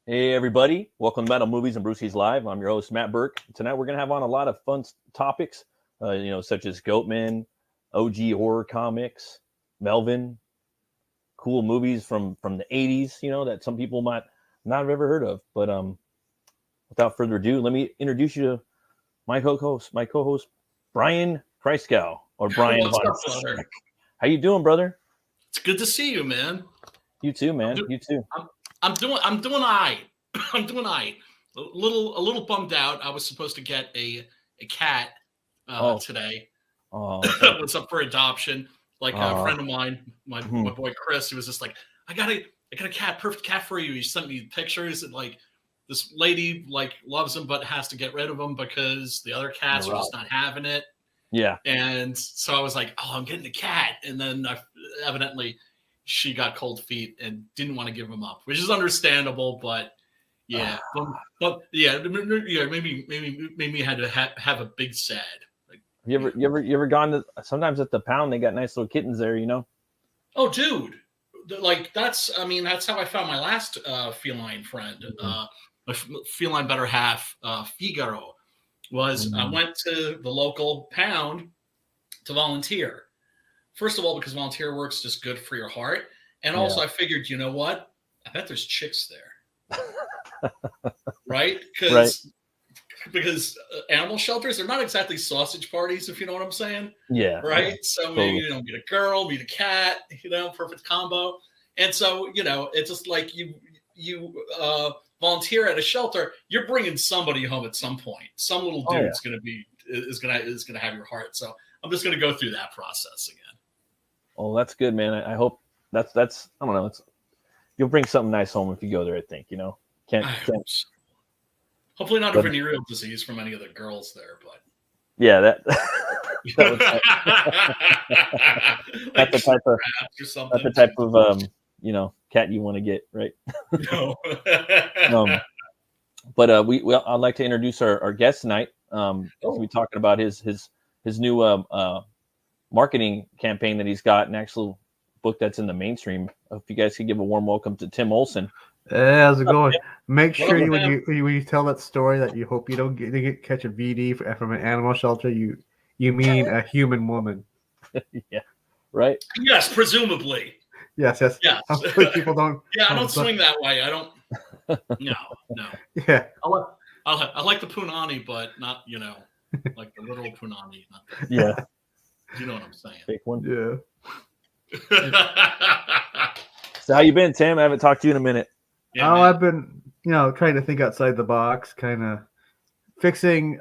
Hey everybody, welcome to Metal Movies and Brucey's Live. I'm your host Matt Burke. Tonight we're gonna have on a lot of fun topics, such as Goatman, OG horror comics, Melvin, cool movies from the 80s, that some people might not have ever heard of. But without further ado, let me introduce you to my co-host Brian Christgau, or Brian Von Strick. How you doing, brother? It's good to see you, man. You too, man. You too. I'm doing all right. I'm doing all right. A little bummed out. I was supposed to get a cat today. Oh, was up for adoption. Like a friend of mine, my boy Chris, he was just like, I got a cat, perfect cat for you. He sent me pictures, and like this lady loves him but has to get rid of him because the other cats are just not having it. Yeah. And so I was like, oh, I'm getting a cat. And then evidently she got cold feet and didn't want to give him up, which is understandable, but yeah, maybe had to have a big sad. Like, you ever gone to, sometimes at the pound they got nice little kittens there, Oh, dude, that's how I found my last feline friend, my feline better half, Figaro. I went to the local pound to volunteer. First of all, because volunteer work's just good for your heart. And also I figured, you know what? I bet there's chicks there. Right? Because animal shelters are not exactly sausage parties, if you know what I'm saying. Yeah. Right? Yeah, so maybe, meet a girl, meet a cat, perfect combo. And so, it's just like you volunteer at a shelter, you're bringing somebody home at some point. Some little dude's going to have your heart. So I'm just going to go through that process again. Oh, that's good, man. I hope that's I don't know. You'll bring something nice home if you go there. I think can't. Hopefully not a venereal disease from any of the girls there, but yeah, that's the type of cat you want to get, right? No. But I'd like to introduce our guest tonight. We'll be talking about his new marketing campaign that he's got, an actual book that's in the mainstream. If you guys could give a warm welcome to Tim Olson. Hey, how's it going? Make sure when you tell that story that you hope you don't catch a VD from an animal shelter, you mean a human woman. Yeah, right? Yes, presumably. Yes. Hopefully people don't. Yeah, I don't swing that way. I don't. No. Yeah. I like the punani, but not like the literal punani. Yeah. You know what I'm saying? Fake one. Yeah. So how you been, Tim? I haven't talked to you in a minute. Yeah, I've been, trying to think outside the box, kind of fixing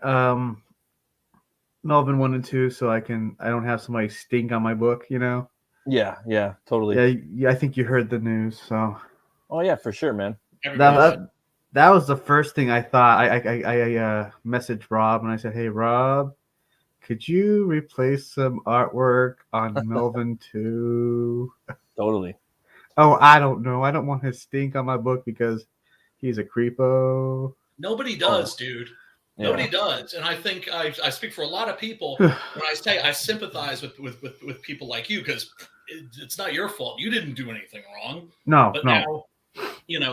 Melvin 1 and 2 so I don't have somebody stink on my book, Yeah, totally. Yeah, I think you heard the news, so. Oh yeah, for sure, man. That was the first thing I thought. I messaged Rob and I said, "Hey, Rob, could you replace some artwork on Melvin 2?" Totally. Oh, I don't know. I don't want his stink on my book because he's a creepo. Nobody does, dude. Yeah. Nobody does. And I think I speak for a lot of people when I say I sympathize with people like you because it's not your fault. You didn't do anything wrong. No. Now,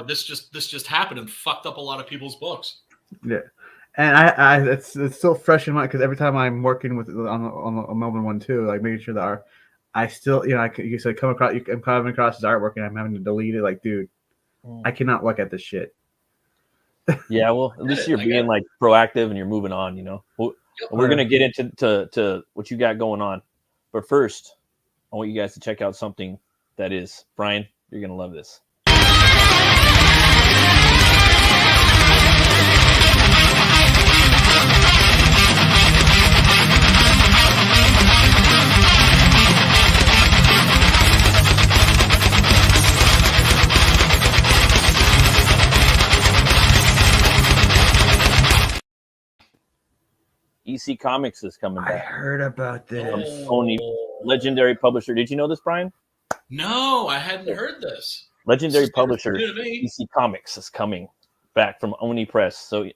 this just happened and fucked up a lot of people's books. Yeah. And I it's still fresh in mind because every time I'm working on Melvin 1 too, like making sure that I still, I'm coming across his artwork and I'm having to delete it. Like, dude, I cannot look at this shit. Yeah, well, at least you're being like proactive and you're moving on. We're gonna get into to what you got going on, but first, I want you guys to check out something that is Brian. You're gonna love this. EC Comics is coming back. I heard about this. Only legendary publisher. Did you know this, Brian? No, I hadn't heard this. Legendary publisher EC Comics is coming back from Oni Press. So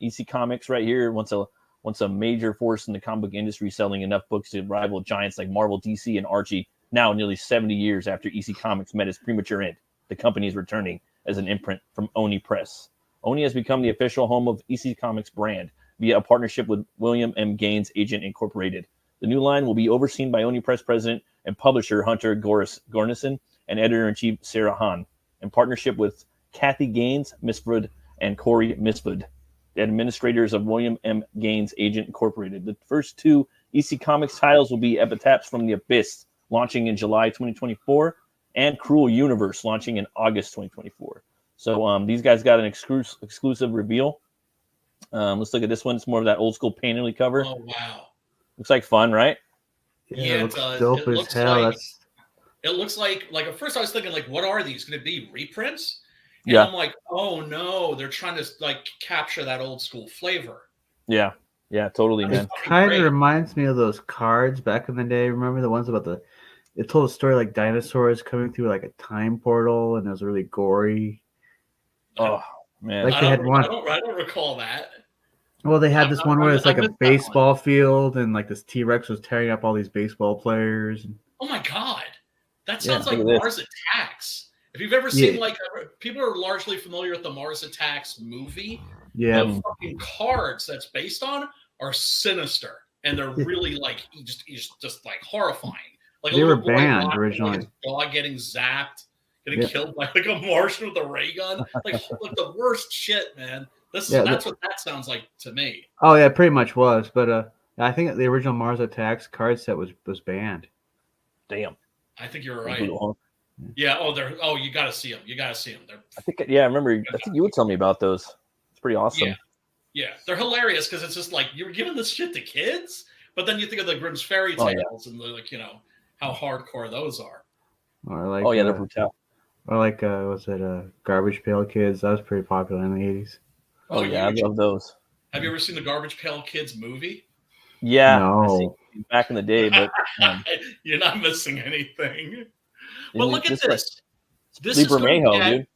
EC Comics right here once a major force in the comic book industry, selling enough books to rival giants like Marvel, DC, and Archie. Now, nearly 70 years after EC Comics met its premature end, the company is returning as an imprint from Oni Press. Oni has become the official home of EC Comics brand via a partnership with William M. Gaines Agent Incorporated. The new line will be overseen by Oni Press president and publisher Hunter Gornison and editor-in-chief Sarah Hahn, in partnership with Kathy Gaines Misford and Corey Misford, the administrators of William M. Gaines Agent Incorporated. The first 2 EC Comics titles will be Epitaphs from the Abyss, launching in July 2024, and Cruel Universe, launching in August 2024. So these guys got an exclusive reveal. Let's look at this one. It's more of that old school painterly cover. Oh, wow. Looks like fun, right? Yeah, it does. Dope as hell. It looks like at first I was thinking, like, what are these going to be, reprints? And Yeah. I'm like, oh no, they're trying to like capture that old school flavor. Yeah, totally, man. It kind of reminds me of those cards back in the day. Remember the ones about it told a story like dinosaurs coming through like a time portal, and it was really gory. Oh man, Like they had one. I don't recall that. Well, they had this one where it's like a missed that baseball field, and like this T-Rex was tearing up all these baseball players. Oh my god, that sounds look like at this. Mars Attacks. If you've ever seen people are largely familiar with the Mars Attacks movie. Yeah, The fucking cards that's based on are sinister, and they're really like just like horrifying. Like they a were little boy banned watching, originally. like, his dog getting zapped, getting killed by like a Martian with a ray gun, like the worst shit, man. That's what that sounds like to me. Oh yeah, it pretty much was. But I think the original Mars Attacks card set was banned. damn. I think you're right. Yeah. Oh, you got to see them. You got to see them. I think I remember. I think you would tell me about those. It's pretty awesome. Yeah. They're hilarious because it's just like you're giving this shit to kids, but then you think of the Grimm's fairy tales and like how hardcore those are. Or like they're brutal. Or like was it Garbage Pail Kids? That was pretty popular in the 80s. Oh yeah, I love those. Have you ever seen the Garbage Pail Kids movie? Yeah, no. Back in the day, but you're not missing anything. But look at this. This Lee is Bermejo, dude.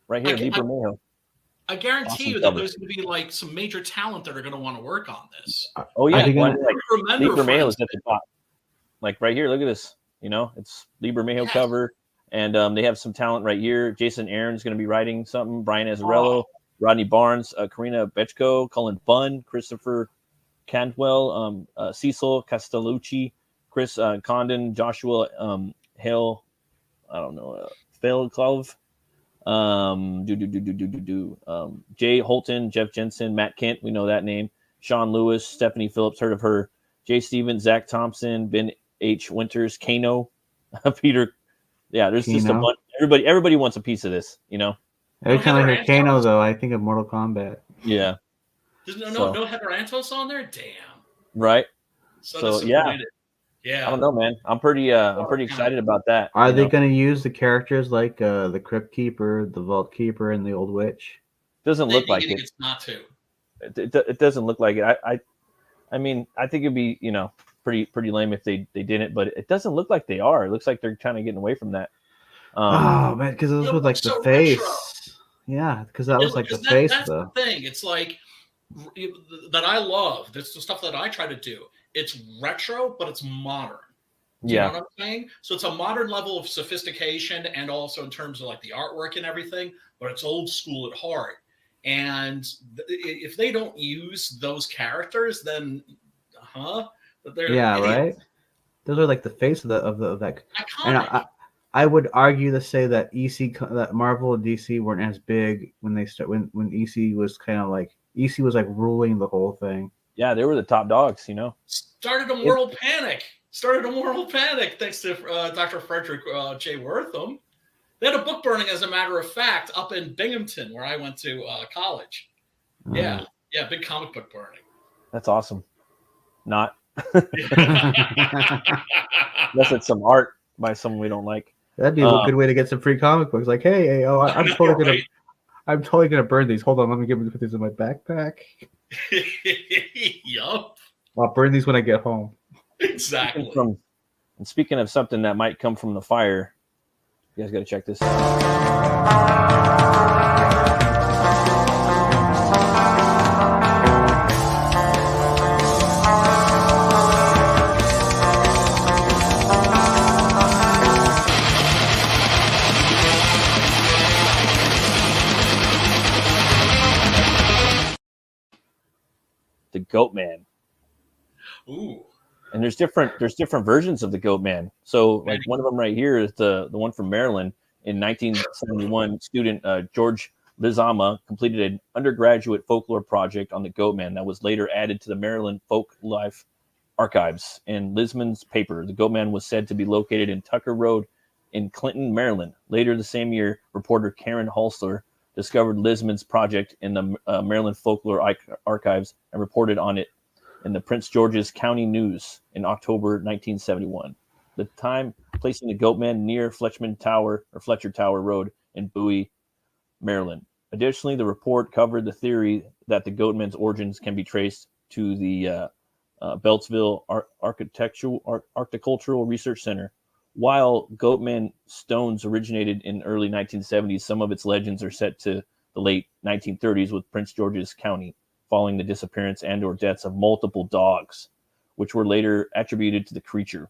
Right here, Lee Bermejo. I guarantee you that there's going to be like some major talent that are going to want to work on this. Oh yeah, Lee Remember, Bermejo is at the top. Like right here, look at this. It's Lee Bermejo cover, and they have some talent right here. Jason Aaron's going to be writing something. Brian Azzarello, Rodney Barnes, Karina Bechko, Cullen Bunn, Christopher Cantwell, Cecil Castellucci, Chris Condon, Joshua Hale. I don't know. Phil Clove. Jay Holton, Jeff Jensen, Matt Kent. We know that name. Sean Lewis, Stephanie Phillips. Heard of her. Jay Stevens, Zach Thompson, Ben H. Winters, Kano, Peter. Yeah, there's just a bunch. Everybody wants a piece of this, Every time I hear Kano, though, I think of Mortal Kombat. Yeah. There's no Heather Antos on there? Damn. Right. So yeah. Yeah. I don't know, man. I'm pretty excited about that. Are they going to use the characters like the Crypt Keeper, the Vault Keeper, and the Old Witch? Doesn't look like it. It's not to. It doesn't look like it. I mean, I think it'd be pretty lame if they didn't, but it doesn't look like they are. It looks like they're kind of getting away from that. Oh man, because it was with like the face. Retro. Yeah, because that was like the face. That's though. The thing. It's like that I love. That's the stuff that I try to do. It's retro, but it's modern. You know what I'm saying? So it's a modern level of sophistication, and also in terms of like the artwork and everything, but it's old school at heart. And if they don't use those characters, then they're right. Those are like the face of that. Iconic. And I would argue to say that that Marvel and DC weren't as big when they when EC was kind of like EC was like ruling the whole thing. Yeah, they were the top dogs, Started a moral panic. Thanks to Dr. Frederick J. Wortham. They had a book burning, as a matter of fact, up in Binghamton, where I went to college. Yeah, big comic book burning. That's awesome. Not unless it's some art by someone we don't like. That'd be a good way to get some free comic books. Like, I'm totally gonna burn these. Hold on, let me put these in my backpack. Yup. I'll burn these when I get home. Exactly. Speaking of something that might come from the fire, you guys got to check this out. Goat Man. Ooh. And there's different versions of the Goat Man. So like one of them right here is the one from Maryland. In 1971, student George Lizama completed an undergraduate folklore project on the Goat Man that was later added to the Maryland Folk Life Archives. In Lisman's paper, the Goat Man was said to be located in Tucker Road in Clinton, Maryland. Later the same year, reporter Karen Halsler discovered Lisman's project in the Maryland Folklore Archives and reported on it in the Prince George's County News in October 1971. The time placing the Goat Man near Fletcher Tower Road in Bowie, Maryland. Additionally, the report covered the theory that the Goat Man's origins can be traced to the Beltsville Horticultural Research Center. While Goat Man stones originated in early 1970s, some of its legends are set to the late 1930s with Prince George's County, following the disappearance and or deaths of multiple dogs, which were later attributed to the creature.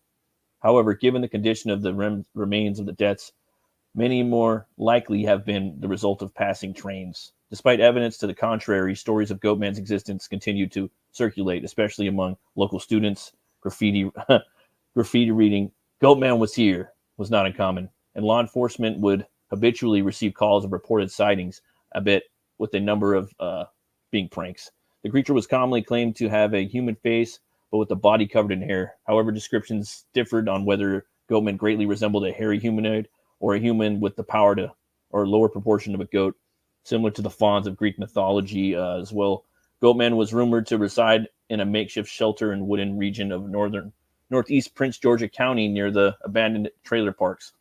However, given the condition of the remains of the deaths, many more likely have been the result of passing trains. Despite evidence to the contrary, stories of Goat Man's existence continue to circulate, especially among local students. Graffiti reading, "Goat Man was here," was not uncommon, and law enforcement would habitually receive calls of reported sightings, a bit with a number of being pranks. The creature was commonly claimed to have a human face, but with the body covered in hair. However, descriptions differed on whether Goat Man greatly resembled a hairy humanoid or a human with the power to, or lower proportion of a goat, similar to the fauns of Greek mythology as well. Goat Man was rumored to reside in a makeshift shelter in wooden region of northeast Prince George's County near the abandoned trailer parks.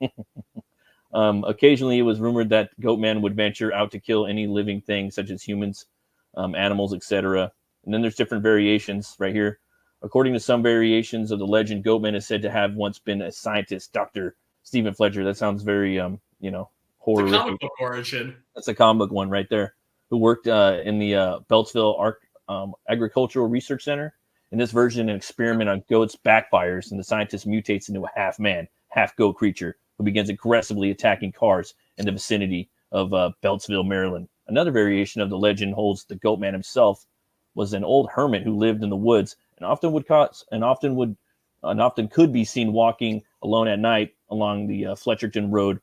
Occasionally, it was rumored that Goat Man would venture out to kill any living thing, such as humans, animals, etc. And then there's different variations right here. According to some variations of the legend, Goat Man is said to have once been a scientist, Dr. Stephen Fletcher. That sounds very, horrific. It's a comic book origin. That's a comic book one right there. Who worked in the Beltsville Agricultural Research Center. In this version, an experiment on goats backfires, and the scientist mutates into a half-man, half-goat creature who begins aggressively attacking cars in the vicinity of Beltsville, Maryland. Another variation of the legend holds the Goat Man himself was an old hermit who lived in the woods and often could be seen walking alone at night along the Fletcherton Road.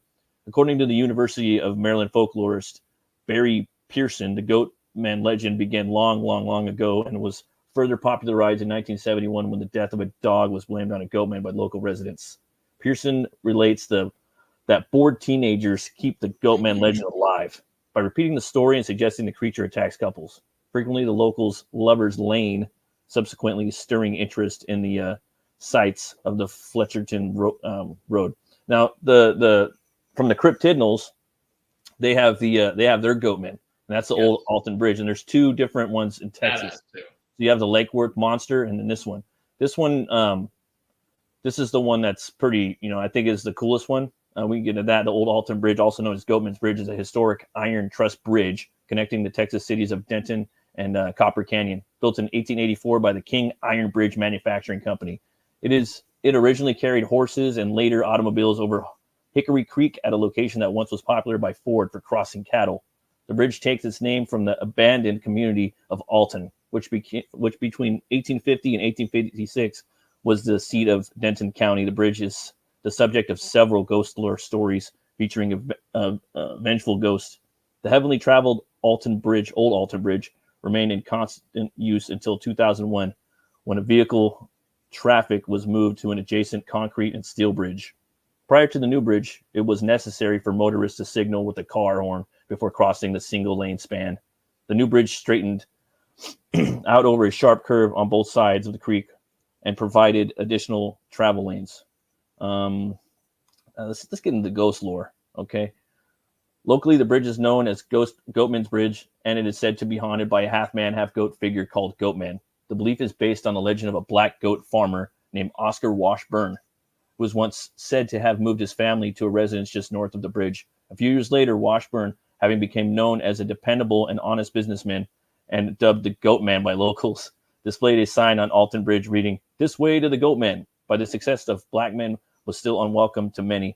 According to the University of Maryland folklorist Barry Pearson, the Goat Man legend began long ago and was further popularized in 1971 when the death of a dog was blamed on a goat man by local residents. Pearson relates that bored teenagers keep the Goat Man legend alive by repeating the story and suggesting the creature attacks couples. Frequently, the locals' lovers' lane, subsequently stirring interest in the sites of the Fletcherton Road. Now, from the Cryptidnals, they have their Goat Man, and that's the old Alton Bridge. And there's two different ones in Texas. So you have the Lake Worth Monster, and then this one. This is the one that's pretty, I think is the coolest one. We can get into that. The old Alton Bridge, also known as Goatman's Bridge, is a historic iron truss bridge connecting the Texas cities of Denton and Copper Canyon, built in 1884 by the King Iron Bridge Manufacturing Company. It originally carried horses and later automobiles over Hickory Creek at a location that once was popular by Ford for crossing cattle. The bridge takes its name from the abandoned community of Alton, which between 1850 and 1856 was the seat of Denton County. The bridge is the subject of several ghost lore stories featuring a vengeful ghost. The heavily traveled old Alton Bridge, remained in constant use until 2001, when a vehicle traffic was moved to an adjacent concrete and steel bridge. Prior to the new bridge, it was necessary for motorists to signal with a car horn before crossing the single-lane span. The new bridge straightened out over a sharp curve on both sides of the creek and provided additional travel lanes. Let's get into the ghost lore, okay? Locally, the bridge is known as Goatman's Bridge, and it is said to be haunted by a half-man, half-goat figure called Goatman. The belief is based on the legend of a black goat farmer named Oscar Washburn, who was once said to have moved his family to a residence just north of the bridge. A few years later, Washburn, having become known as a dependable and honest businessman and dubbed the Goatman by locals, displayed a sign on Alton Bridge reading, "This way to the Goatman." By the success of black men was still unwelcome to many.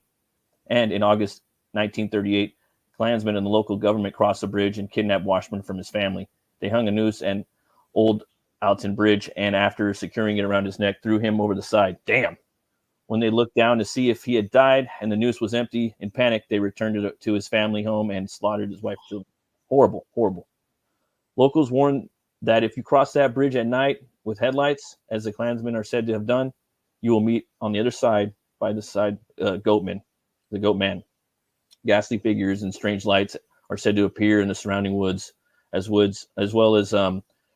And in August 1938, Klansmen and the local government crossed the bridge and kidnapped Washburn from his family. They hung a noose and old Alton Bridge, and after securing it around his neck, threw him over the side. Damn. When they looked down to see if he had died and the noose was empty, in panic, they returned to his family home and slaughtered his wife. Horrible, horrible. Locals warned that if you cross that bridge at night with headlights, as the Klansmen are said to have done, you will meet on the other side by the side Goatman, the Goat Man. Ghastly figures and strange lights are said to appear in the surrounding woods, as well as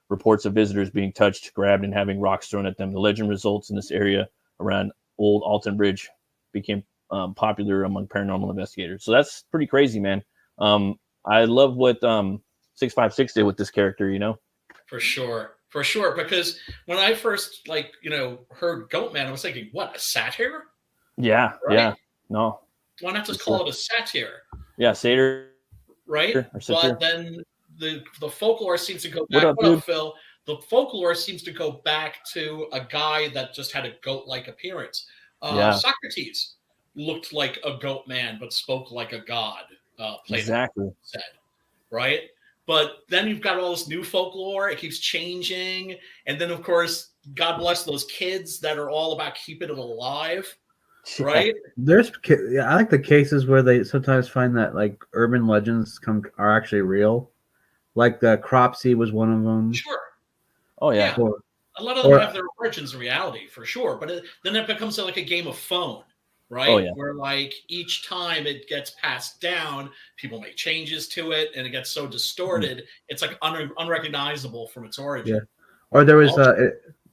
reports of visitors being touched, grabbed, and having rocks thrown at them. The legend results in this area around Old Alton Bridge became popular among paranormal investigators. So that's pretty crazy, man. I love what 656 did with this character, you know? For sure. Because when I first heard Goatman, I was thinking, what, a satire? Yeah, right? Yeah. No. Why not just call it a satire? Yeah, satyr. Right? But then the folklore seems to go back. What up, Phil? The folklore seems to go back to a guy that just had a goat-like appearance. Socrates looked like a goat man, but spoke like a god. Exactly. Said, right? But then you've got all this new folklore. It keeps changing. And then, of course, God bless those kids that are all about keeping it alive. Right? I like the cases where they sometimes find that like urban legends are actually real. Like the Cropsey was one of them. Sure. Oh, yeah. A lot of them have their origins in reality, for sure. But then it becomes like a game of phone, right? Oh, yeah. Where like each time it gets passed down, people make changes to it, and it gets so distorted, it's like unrecognizable from its origin. Yeah. Or there was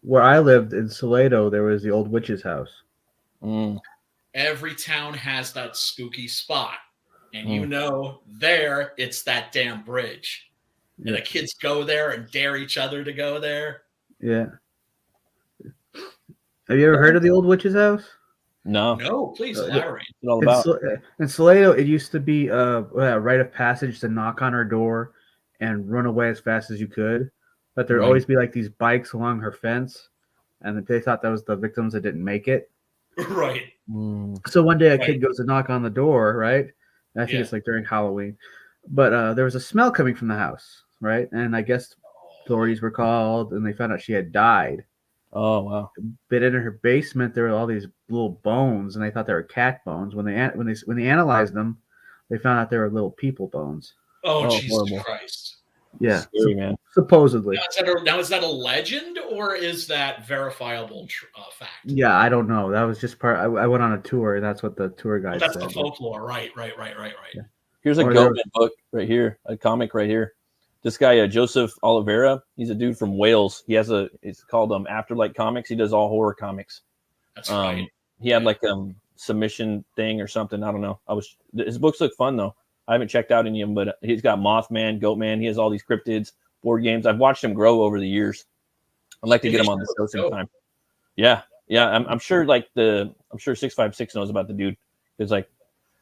where I lived in Salado, there was the old witch's house. Every town has that spooky spot, and you know there it's that damn bridge. And the kids go there and dare each other to go there. Yeah. Have you ever heard of the old witch's house? No, please elaborate. What's it all about? In Salado, it used to be a rite of passage to knock on her door and run away as fast as you could. But there'd always be like these bikes along her fence, and they thought that was the victims that didn't make it. Right. So one day a kid goes to knock on the door, right? And I think it's like during Halloween. But there was a smell coming from the house, right? And I guess authorities were called, and they found out she had died. Oh, wow. But in her basement, there were all these little bones, and they thought they were cat bones. When they analyzed them, they found out they were little people bones. Oh, Jesus horrible. Christ. Yeah. Scary, man. Supposedly. Now, is that a legend, or is that verifiable fact? Yeah, I don't know. That was just part. I went on a tour, and that's what the tour guide said. That's the folklore. Right. Yeah. Here's a Goatman book right here, a comic right here. This guy, Joseph Oliveira, he's a dude from Wales. He has it's called Afterlight Comics. He does all horror comics. That's right. He had like submission thing or something. I don't know. His books look fun though. I haven't checked out any of them, but he's got Mothman, Goatman. He has all these cryptids, board games. I've watched him grow over the years. I'd like to get him on the show sometime. Yeah. I'm sure I'm sure 656 knows about the dude. It's like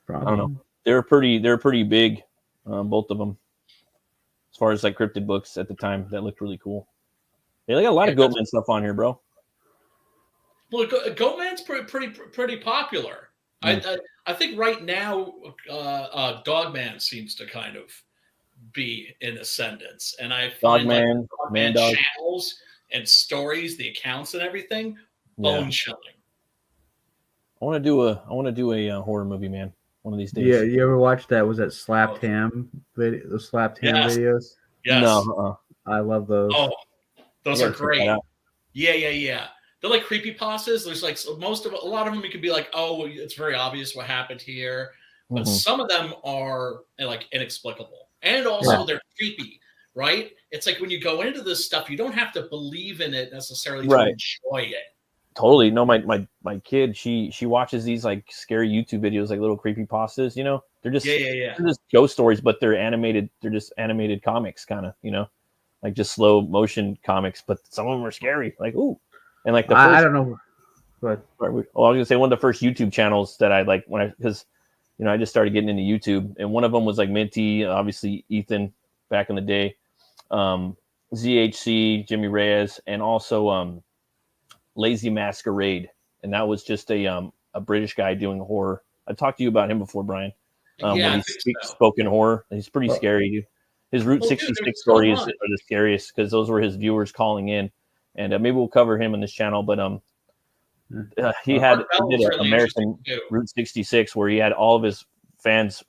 probably. I don't know. They're pretty big, both of them. As far as like cryptid books at the time, that looked really cool. They got a lot of Goatman stuff on here, bro. Well, Goatman's pretty popular. I think right now, Dogman seems to kind of be in ascendance, and I find Dogman channels and stories, the accounts and everything, bone chilling. I want to do a horror movie, man. One of these days. Yeah, you ever watch that? Was that Slapped Ham video? The Slapped Ham videos? Yes. No, I love those. Oh, those are great. Yeah. They're like creepypastas. There's like a lot of them. You could be like, oh, it's very obvious what happened here, but some of them are like inexplicable, and also they're creepy. Right? It's like when you go into this stuff, you don't have to believe in it necessarily to enjoy it. Totally. No, my kid, she watches these like scary YouTube videos, like little creepypastas, you know? They're just they're just ghost stories, but they're animated. They're just animated comics, kind of, you know, like just slow motion comics. But some of them are scary, like ooh, and like the first, I don't know. But I was gonna say one of the first YouTube channels that I like because I just started getting into YouTube, and one of them was like Minty, obviously Ethan back in the day, ZHC, Jimmy Reyes, and also Lazy Masquerade, and that was just a British guy doing horror. I talked to you about him before, Brian. When he speaks spoken horror, he's pretty scary, dude. His Route 66 stories are the scariest because those were his viewers calling in. and maybe we'll cover him on this channel. But he did an American Route 66 where he had all of his fans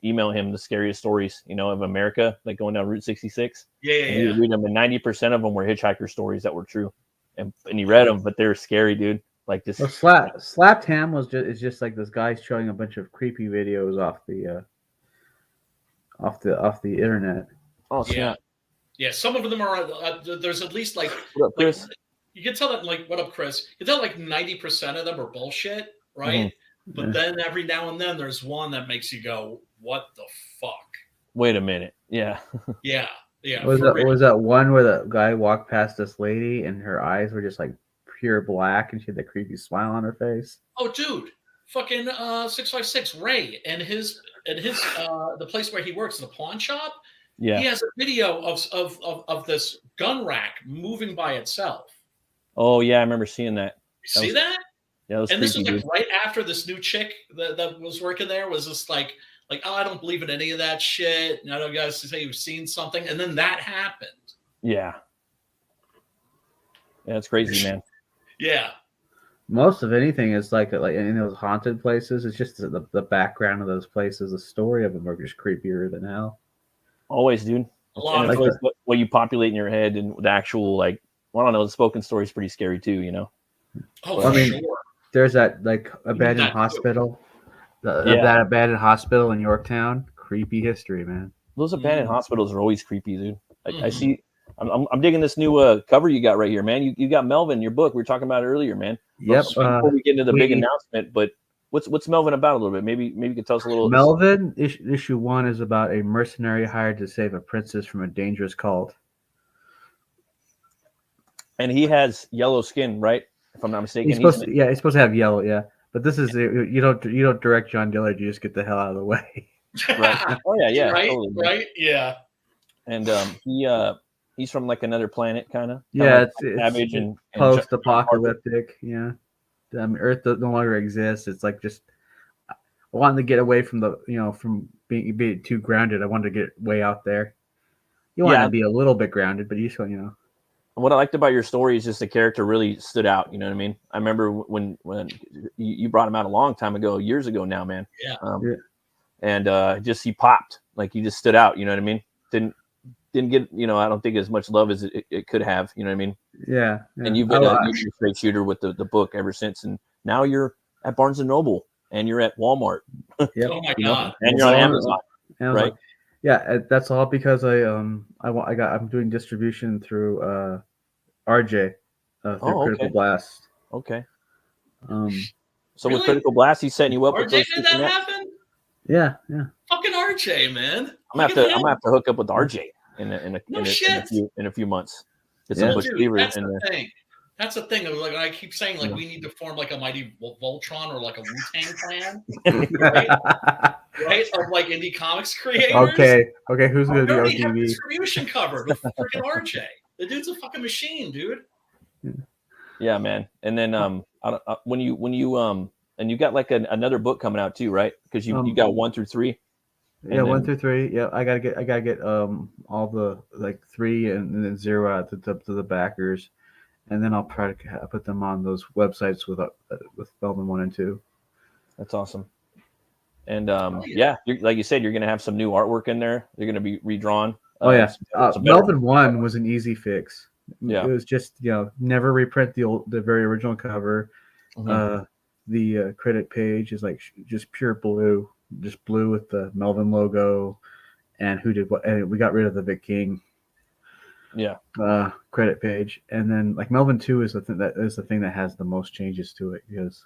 email him the scariest stories, of America, like going down Route 66. And he would read them, and 90% of them were hitchhiker stories that were true, and he read them, but they were scary, dude. Like this. Well, Slapped Ham is just like this guy showing a bunch of creepy videos off the internet. Oh, snap. Yeah, some of them are. There's at least like. What up, Chris? You can tell that, like, what up, Chris? You can tell like 90% of them are bullshit, right? Mm-hmm. But then every now and then there's one that makes you go, "What the fuck?" Wait a minute. Yeah. Yeah. Was that one where the guy walked past this lady and her eyes were just like pure black and she had that creepy smile on her face? Oh, dude, fucking 656 Ray and his the place where he works, the pawn shop. Yeah, he has a video of this gun rack moving by itself. Oh yeah, I remember seeing that. See that? Yeah, and this was like right after this new chick that was working there was just like, oh, I don't believe in any of that shit. And I don't guys say you've seen something, and then that happened. Yeah, it's crazy, man. Yeah. Most of anything is like in those haunted places. It's just the background of those places. The story of them are just creepier than hell. Always, dude. A lot of what you populate in your head and the actual, like, well, I don't know, the spoken story is pretty scary too, Oh, for sure. There's that like abandoned hospital. That abandoned hospital in Yorktown. Creepy history, man. Those abandoned hospitals are always creepy, dude. I see. I'm digging this new cover you got right here, man. You got Melvin, your book. We were talking about it earlier, man. Yep. Before we get into the big announcement, but what's Melvin about a little bit? Maybe you could tell us a little. Melvin issue 1 is about a mercenary hired to save a princess from a dangerous cult. And he has yellow skin, right? If I'm not mistaken. He's supposed to have yellow, yeah. But this is you don't direct John Dillard. You just get the hell out of the way. Right. Oh yeah, right, totally. Right, yeah. And he's from like another planet, kind of. Yeah, it's savage and post-apocalyptic. Yeah, Earth no longer exists. It's like just I wanted to get away from from being too grounded. I wanted to get way out there. You want to be a little bit grounded, but you just What I liked about your story is just the character really stood out. You know what I mean? I remember when you brought him out a long time ago, years ago now, man. Yeah. And just he popped, like he just stood out. You know what I mean? Didn't get I don't think as much love as it could have. You know what I mean? Yeah. And you've been a straight shooter with the book ever since, and now you're at Barnes and Noble and you're at Walmart. Yep. Oh my God! And you're on Amazon, right? Yeah, that's all because I'm doing distribution through RJ through Critical Blast. Okay. Really? So with Critical Blast, he's setting you up. RJ did that happen? Yeah. Fucking RJ, man. I'm gonna have to hook up with RJ in a few months. Get some Butch Cleaver in there. Thing. That's the thing. Like I keep saying, like we need to form like a mighty Voltron or like a Wu-Tang clan, right? Or like indie comics creators. Okay. Who's gonna do ODB? Distribution covered with freaking RJ. The dude's a fucking machine, dude. Yeah, man. And then when you and you got like another book coming out too, right? Because you got 1 through 3. Yeah, 1 through 3. Yeah, I gotta get all the like 3 and then 0 out to the backers. And then I'll try to put them on those websites with Melvin 1 and 2. That's awesome. And like you said, you're gonna have some new artwork in there. They're gonna be redrawn. Melvin 1 was an easy fix. Yeah, it was just never reprint the very original cover. Mm-hmm. The credit page is like just pure blue, just blue with the Melvin logo, and who did what. And we got rid of the Vic King. Yeah. Credit page, and then like Melvin 2 is the thing that has the most changes to it because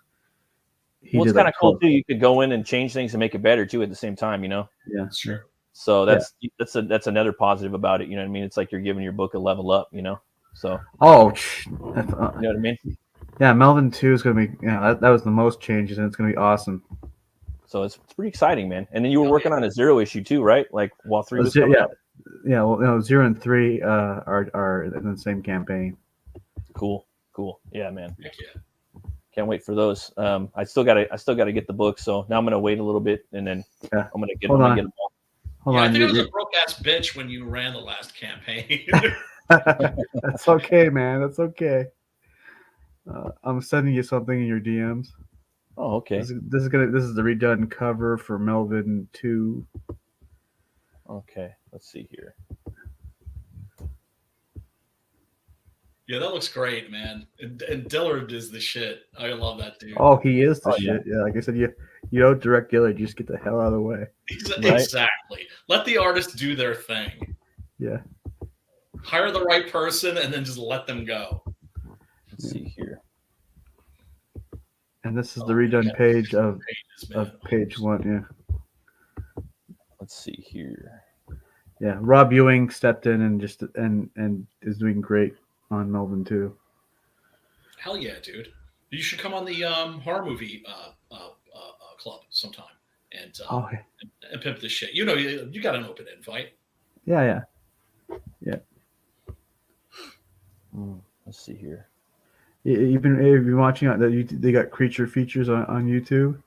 it's kind of cool too. You could go in and change things and make it better too at the same time. Yeah, sure. So that's another positive about it. You know what I mean? It's like you're giving your book a level up. So you know what I mean? Yeah, Melvin 2 is gonna be that was the most changes, and it's gonna be awesome. So it's pretty exciting, man. And then you were working on a 0 issue too, right? Like while 3 was coming out. Yeah, well, 0 and 3 are in the same campaign. Cool. Yeah, man. Heck yeah. Can't wait for those. I still gotta get the book, so now I'm gonna wait a little bit, and then I'm gonna get them all. I think I was a broke ass bitch when you ran the last campaign. That's okay, man. That's okay. I'm sending you something in your DMs. Oh, okay. This is the redone cover for Melvin 2. Okay, let's see here. Yeah, that looks great, man. And Dillard is the shit. I love that dude. Oh, he is the Oh, shit. Yeah, like I said, you don't direct Dillard. You just get the hell out of the way. Right? Exactly. Let the artists do their thing. Yeah. Hire the right person and then just let them go. Let's see here. And this is the redone page of pages, of page 1. Yeah. Let's see here. Yeah. Rob Ewing stepped in and just and is doing great on Melvin 2. Hell yeah, dude! You should come on the horror movie club sometime and pimp this shit. You know, you got an open invite. Yeah. Let's see here. You've been watching they got creature features on YouTube.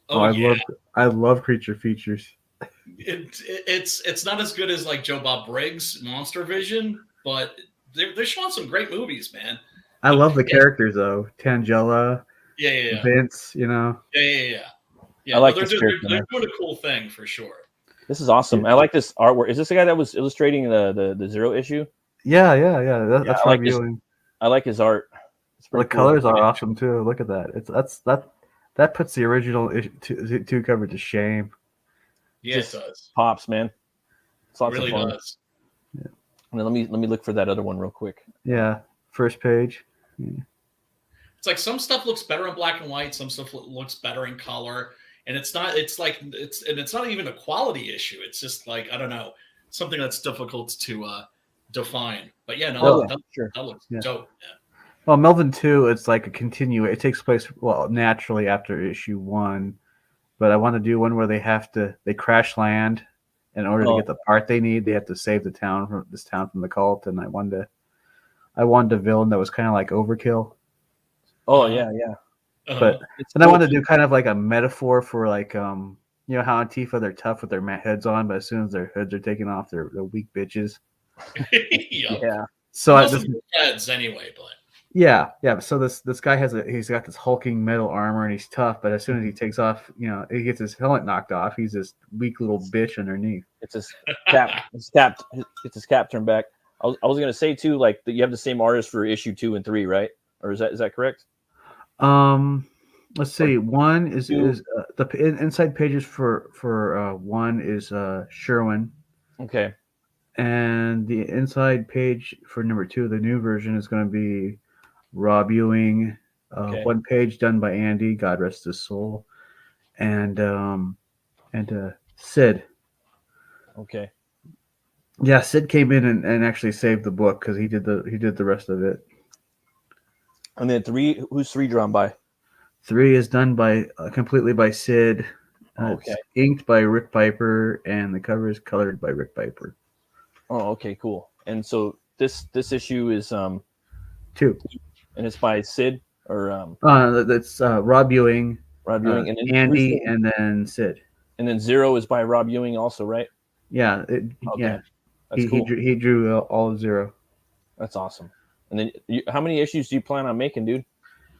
I love creature features. It's not as good as like Joe Bob Briggs' Monster Vision, but they're showing some great movies, man. I love the characters though. Tangela, yeah. Vince, you know. Yeah. I like they're doing a cool thing for sure. This is awesome. I like this artwork. Is this the guy that was illustrating the Zero issue? Yeah. That's I like Viewing. I like his art. The colors are awesome too. Look at that. That puts the original two cover to shame. Yeah, it does. Pops, man. It's lots It really of fun. does. Yeah. And then let me look for that other one real quick. Yeah, first page. Yeah. It's like some stuff looks better in black and white, some stuff looks better in color, and it's not even a quality issue. It's just like, I don't know, something that's difficult to define. But yeah, that looks dope. Yeah. Well, Melvin 2, it's like a continue. It takes place naturally after issue 1, but I want to do one where they crash land in order to get the part they need. They have to save the town from the cult, and I wanted a villain that was kind of like Overkill. Oh yeah. But and I wanted to do kind of like a metaphor for like you know how Antifa, they're tough with their hoods on, but as soon as their hoods are taken off, they're weak bitches. Yeah. So heads anyway, but yeah. So this guy he's got this hulking metal armor and he's tough, but as soon as he takes off, you know, he gets his helmet knocked off. He's this weak little bitch underneath. It's his cap. It's his cap turned back. I was gonna say too, like that you have the same artist for issue 2 and 3, right? Or is that correct? Let's see. One is the inside pages for one is Sherwin. Okay. And the inside page for number 2, the new version, is going to be Rob Ewing. One page done by Andy, God rest his soul, and Sid. Okay. Yeah, Sid came in and actually saved the book because he did the rest of it. And then 3, who's 3 drawn by? 3 is done by completely by Sid. Okay. It's inked by Rick Piper, and the cover is colored by Rick Piper. Oh, okay, cool. And so this issue is 2, and it's by Sid or that's Rob Ewing, and then Andy, and then Sid. And then 0 is by Rob Ewing also, right? Yeah, yeah. That's cool. He drew all of 0. That's awesome. And then how many issues do you plan on making, dude?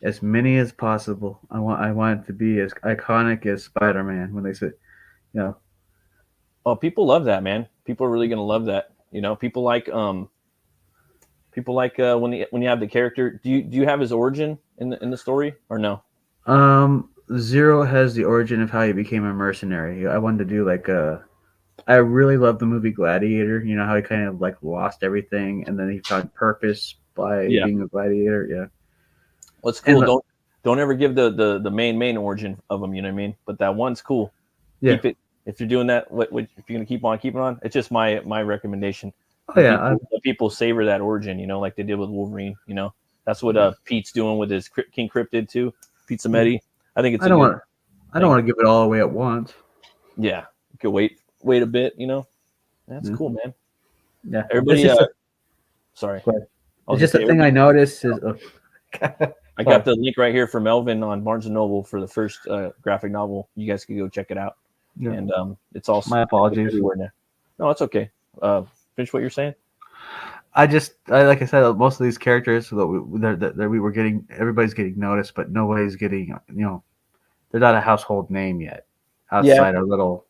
As many as possible. I want it to be as iconic as Spider-Man when they say, you know. Oh, people love that, man. People are really gonna love that. You know, people like when you have the character. Do you have his origin in the story or no? 0 has the origin of how he became a mercenary. I wanted to do like I really love the movie Gladiator. You know how he kind of like lost everything and then he found purpose by being a gladiator. Yeah. Well, it's cool. Don't ever give the main origin of him. You know what I mean? But that one's cool. Yeah. Keep it. If you're doing that, if you're gonna keep it on, it's just my recommendation. Oh yeah, people savor that origin, you know, like they did with Wolverine. You know, that's what Pete's doing with his King Cryptid too. Pete Samedi. I think it's. I don't want to give it all away at once. Yeah, you could wait a bit. You know, that's cool, man. Yeah, everybody. Sorry, it's just a thing I noticed is. I got the link right here for Melvin on Barnes & Noble for the first graphic novel. You guys can go check it out. Yeah. And it's also my apologies everywhere now. No, it's okay. Finish what you're saying. like I said, most of these characters that we were getting, everybody's getting noticed, but nobody's getting, they're not a household name yet outside a little.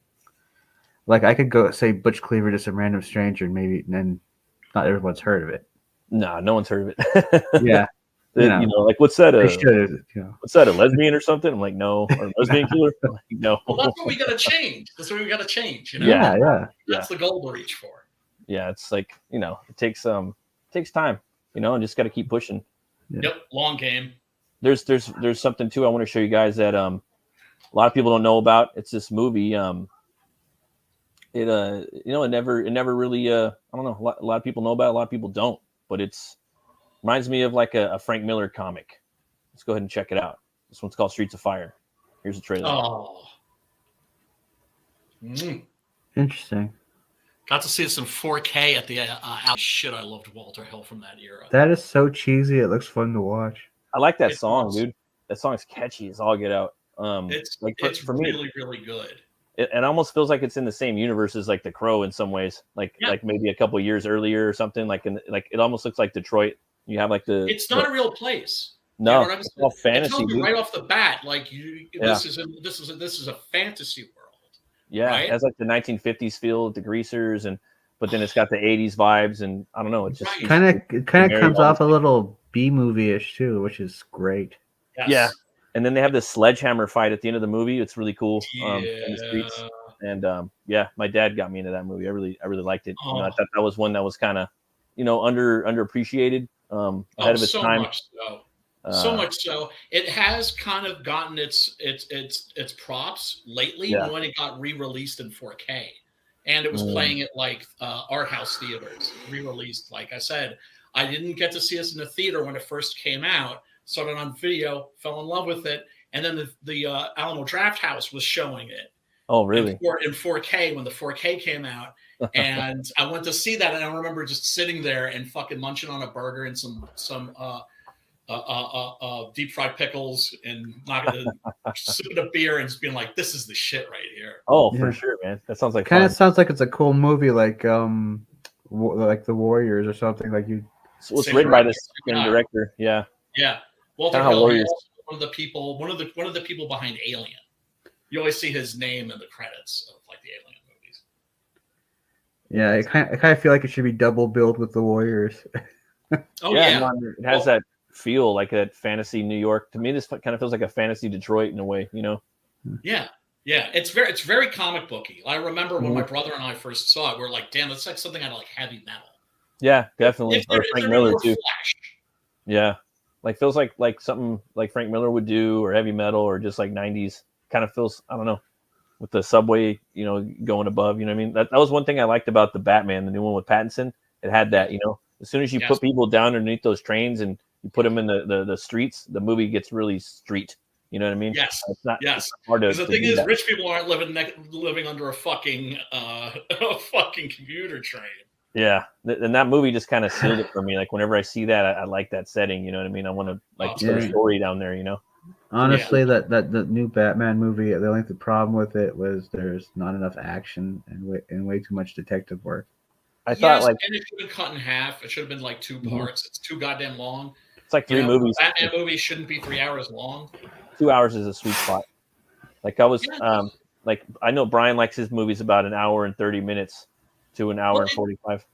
Like I could go say Butch Cleaver to some random stranger, and maybe then not everyone's heard of it. Nah, no one's heard of it. Yeah, like what's that? What's that? A lesbian or something? I'm like, no, or a lesbian killer? I'm like, no. Well, that's what we got to change. That's what we got to change. Yeah. That's the goal to reach for. Yeah, it's like it takes time, and just got to keep pushing. Yeah. Yep, long game. There's something too I want to show you guys that a lot of people don't know about. It's this movie. It never really I don't know. A lot of people know about it, a lot of people don't, but reminds me of like a Frank Miller comic. Let's go ahead and check it out. This one's called Streets of Fire. Here's the trailer. Oh, Interesting. Got to see this in 4K at the shit. I loved Walter Hill from that era. That is so cheesy. It looks fun to watch. I like that song, dude. That song's catchy as all get out. It's for me, really, really good. It almost feels like it's in the same universe as like The Crow in some ways, like maybe a couple years earlier or something. Like it almost looks like Detroit. You have like It's not a real place. No, you know it's all fantasy. It tells you right off the bat, like this is a fantasy world. Yeah, right? It has like the 1950s feel, the greasers, but then it's got the 80s vibes, and I don't know. It's just kind of comes off a little B movie-ish too, which is great. Yes. Yeah, and then they have this sledgehammer fight at the end of the movie. It's really cool. In the streets. And my dad got me into that movie. I really liked it. I thought that was one that was kind of underappreciated, ahead of its time. Much so. So much so, it has kind of gotten its props lately when it got re-released in 4K, and it was playing at like art house theaters. Re-released, like I said, I didn't get to see this in the theater when it first came out. Saw it on video, fell in love with it, and then the Alamo Draft House was showing it. Oh, really? In 4K when the 4K came out, and I went to see that, and I remember just sitting there and fucking munching on a burger and some deep fried pickles and sipping a beer and just being like, "This is the shit right here." Oh, for sure, man. That sounds like kind of sounds like it's a cool movie, like The Warriors or something. Like you. So it's written by the same director. Yeah. Yeah. Walter Hill is one of the people behind Alien. You always see his name in the credits of like the Alien movies. Yeah, I kind of feel like it should be double billed with The Warriors. Oh yeah. It has that feel like a fantasy New York. To me, this kind of feels like a fantasy Detroit in a way, Yeah. It's very comic booky. I remember when my brother and I first saw it, we were like, damn, that's like something out of like heavy metal. Yeah, definitely. Or Frank Miller too. Flash. Yeah. Like feels like something like Frank Miller would do, or heavy metal, or just like 90s. Kind of feels, I don't know, with the subway, going above, you know what I mean? That was one thing I liked about the Batman, the new one with Pattinson. It had that, as soon as you put people down underneath those trains and you put them in the streets, the movie gets really street. You know what I mean? Yes. It's not hard to. Because the thing is, rich people aren't living under a fucking commuter train. Yeah, and that movie just kind of sealed it for me. Like whenever I see that, I like that setting. You know what I mean? I want to put a story down there. Honestly, that the new Batman movie, the problem with it was there's not enough action and way too much detective work. I thought and it should have been cut in half. It should have been like 2 parts. It's too goddamn long. It's like 3 movies. Batman movie shouldn't be 3 hours long. 2 hours is a sweet spot. Like I was, I know Brian likes his movies about an hour and 30 minutes to an hour and 45.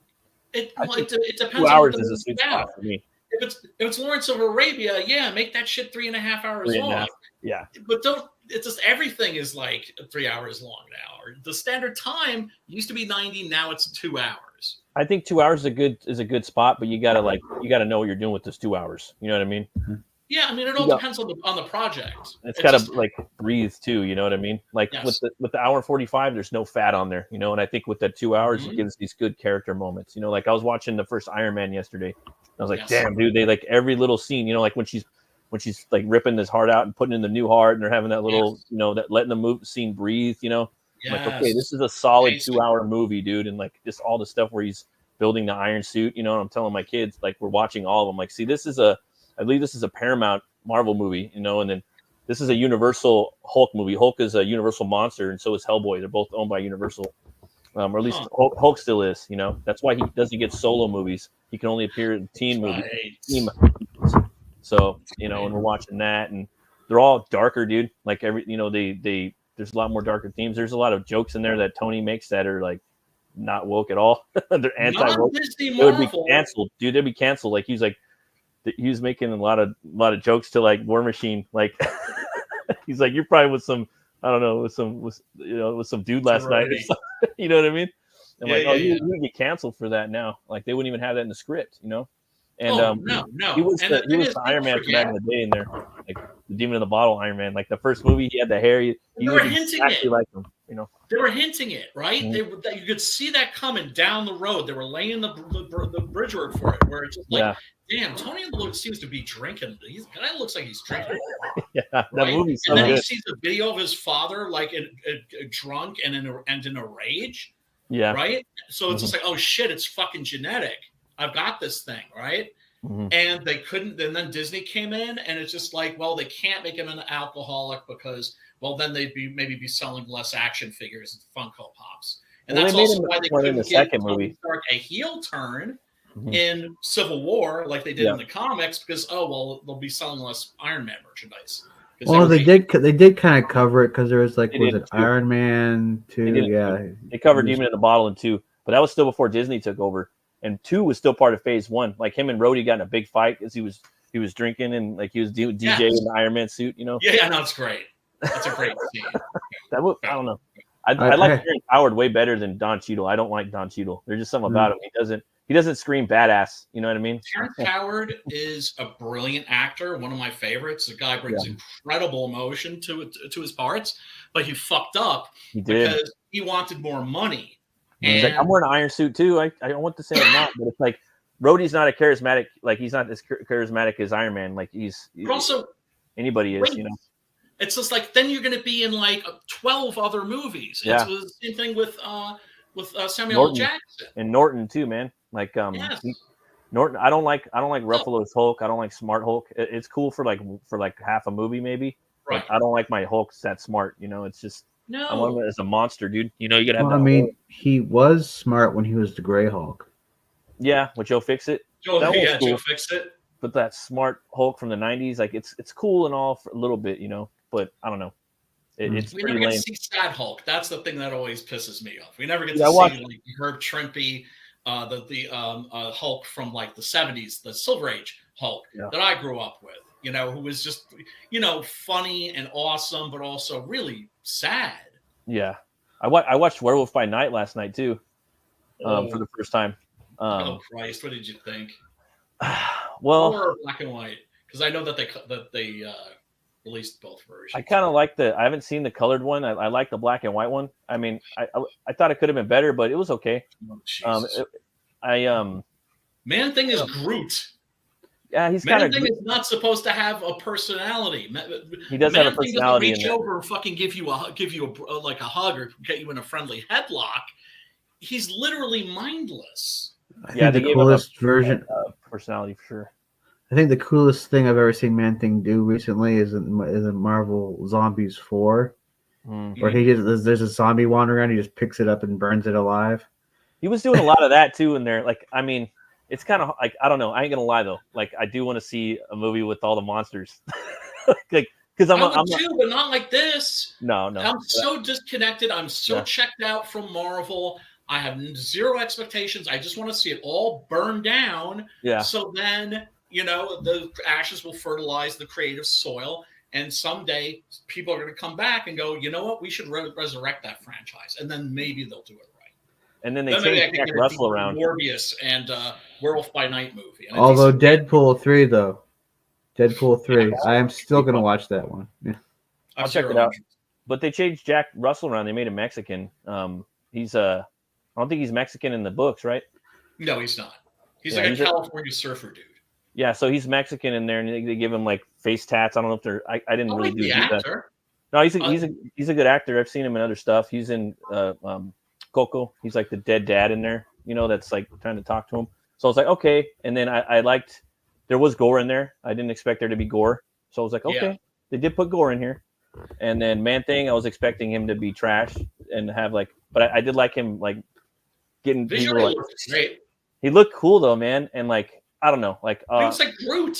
It depends. 2 hours is a sweet spot for me. If it's Lawrence of Arabia, make that shit 3.5 hours long. Yeah. But it's just everything is like 3 hours long now. Or the standard time used to be 90, now it's 2 hours. I think 2 hours is a good spot, but you gotta know what you're doing with this 2 hours. You know what I mean? Yeah, I mean it all depends on the project. It's gotta breathe too. You know what I mean? Like with the hour and 45, there's no fat on there. And I think with the 2 hours, it gives these good character moments. Like I was watching the first Iron Man yesterday. I was like, damn, dude, they like every little scene. Like when she's like ripping his heart out and putting in the new heart, and they're having that little, that letting the scene breathe. I'm like, okay, this is a solid 2 hour movie, dude, and like just all the stuff where he's building the iron suit. I'm telling my kids, like we're watching all of them. Like, see, I believe this is a Paramount Marvel movie, and then this is a Universal Hulk movie. Hulk is a Universal monster, and so is Hellboy. They're both owned by Universal, or at least Hulk still is. That's why he doesn't get solo movies. He can only appear in teen movies. Right. Teen. So and we're watching that, and they're all darker, dude. Like they there's a lot more darker themes. There's a lot of jokes in there that Tony makes that are like not woke at all. They're anti-woke. They would be canceled, dude. They'd be canceled. Like he was making a lot of jokes to like War Machine. Like he's like, you're probably with some, I don't know, with some dude last night. Or something. You know what I mean? I'm you get canceled for that now. Like they wouldn't even have that in the script, And no. He was the Iron Man from back in the day in there, like the Demon in the Bottle Iron Man. Like the first movie, he had the hair. He were hinting exactly like him, They were hinting it, right? Mm-hmm. You could see that coming down the road. They were laying the bridgework for it, where it's just like, damn, Tony seems to be drinking. The guy looks like he's drinking. Yeah, that movie's so and then good. he sees a video of his father, like drunk and in a rage. Yeah. Right. So it's just like, oh shit, it's fucking genetic. I've got this thing, right? Mm-hmm. And they couldn't. And then Disney came in, and it's just like, well, they can't make him an alcoholic because, well, then they'd be selling less action figures and Funko Pops. And that's also why they couldn't give Tony Stark a heel turn in Civil War like they did in the comics, because they'll be selling less Iron Man merchandise. Well, they did kind of cover it because there was Iron Man 2? They covered Demon in the Bottle in 2, but that was still before Disney took over. And 2 was still part of Phase 1. Like him and Rhodey got in a big fight because he was drinking and like he was DJ in the Iron Man suit. Yeah, no, it's great. That's a great scene. I don't know. I like Terrence Howard way better than Don Cheadle. I don't like Don Cheadle. There's just something about him. He doesn't scream badass. You know what I mean? Terrence Howard is a brilliant actor, one of my favorites. The guy brings incredible emotion to his parts, but he fucked up because he wanted more money. He's like, I'm wearing an iron suit too. I don't want to say I'm not, but it's like Rhodey's not a charismatic. Like he's not as charismatic as Iron Man. Like he's also anybody is. It's just like then you're going to be in like 12 other movies. Yeah. It's the same thing with Samuel L. Jackson and Norton too, man. Like Norton. I don't like Ruffalo's Hulk. I don't like Smart Hulk. It's cool for like half a movie maybe. Right. I don't like my Hulk that smart. It's just. No. I want him as a monster, dude. You gotta have. He was smart when he was the Gray Hulk. Yeah, with Joe Fixit. Joe Fixit. But that smart Hulk from the '90s, like it's cool and all for a little bit, But I don't know. It's we pretty never lame. get to see Sad Hulk. That's the thing that always pisses me off. We never get to see like Herb Trimpe, the Hulk from like the '70s, the Silver Age Hulk that I grew up with. Who was just funny and awesome, but also really sad. Yeah, I watched Werewolf by Night last night too, for the first time. Oh Christ! What did you think? Well, or black and white, because I know that they released both versions. I kind of like I haven't seen the colored one. I like the black and white one. I mean, I thought it could have been better, but it was okay. Man-Thing is Groot. Yeah, he's kind of. Man-Thing is not supposed to have a personality. He does have a personality. Reach over and fucking give you a hug or get you in a friendly headlock. He's literally mindless. Yeah, the coolest version personality for sure. I think the coolest thing I've ever seen Man-Thing do recently is in Marvel Zombies 4, where there's a zombie wandering around. He just picks it up and burns it alive. He was doing a lot of that too in there. Like, I mean. It's kind of like, I don't know. I ain't gonna lie though. Like, I do want to see a movie with all the monsters. Like, because I'm too, but not like this. No. I'm so disconnected. I'm so checked out from Marvel. I have zero expectations. I just want to see it all burn down. Yeah. So then, the ashes will fertilize the creative soil, and someday people are going to come back and go, you know what? We should resurrect that franchise, and then maybe they'll do it. And then they changed Jack Russell around. Morbius and Werewolf by Night movie. Although Deadpool 3, though. Deadpool 3. I am still going to watch that one. Yeah. I'll check it out. But they changed Jack Russell around. They made him Mexican. He's I don't think he's Mexican in the books, right? No, he's not. He's like a California surfer dude. Yeah, so he's Mexican in there, and they give him like face tats. I don't know if they're. I didn't really do that. No, he's a good actor. I've seen him in other stuff. He's in Coco. He's like the dead dad in there, that's like trying to talk to him. So I was like, okay. And then I liked, there was gore in there. I didn't expect there to be gore. So I was like, okay, they did put gore in here. And then Man-Thing, I was expecting him to be trash and have but I did like him, like getting visually people looks great. He looked cool though, man, and like I don't know, like He looks like Groot.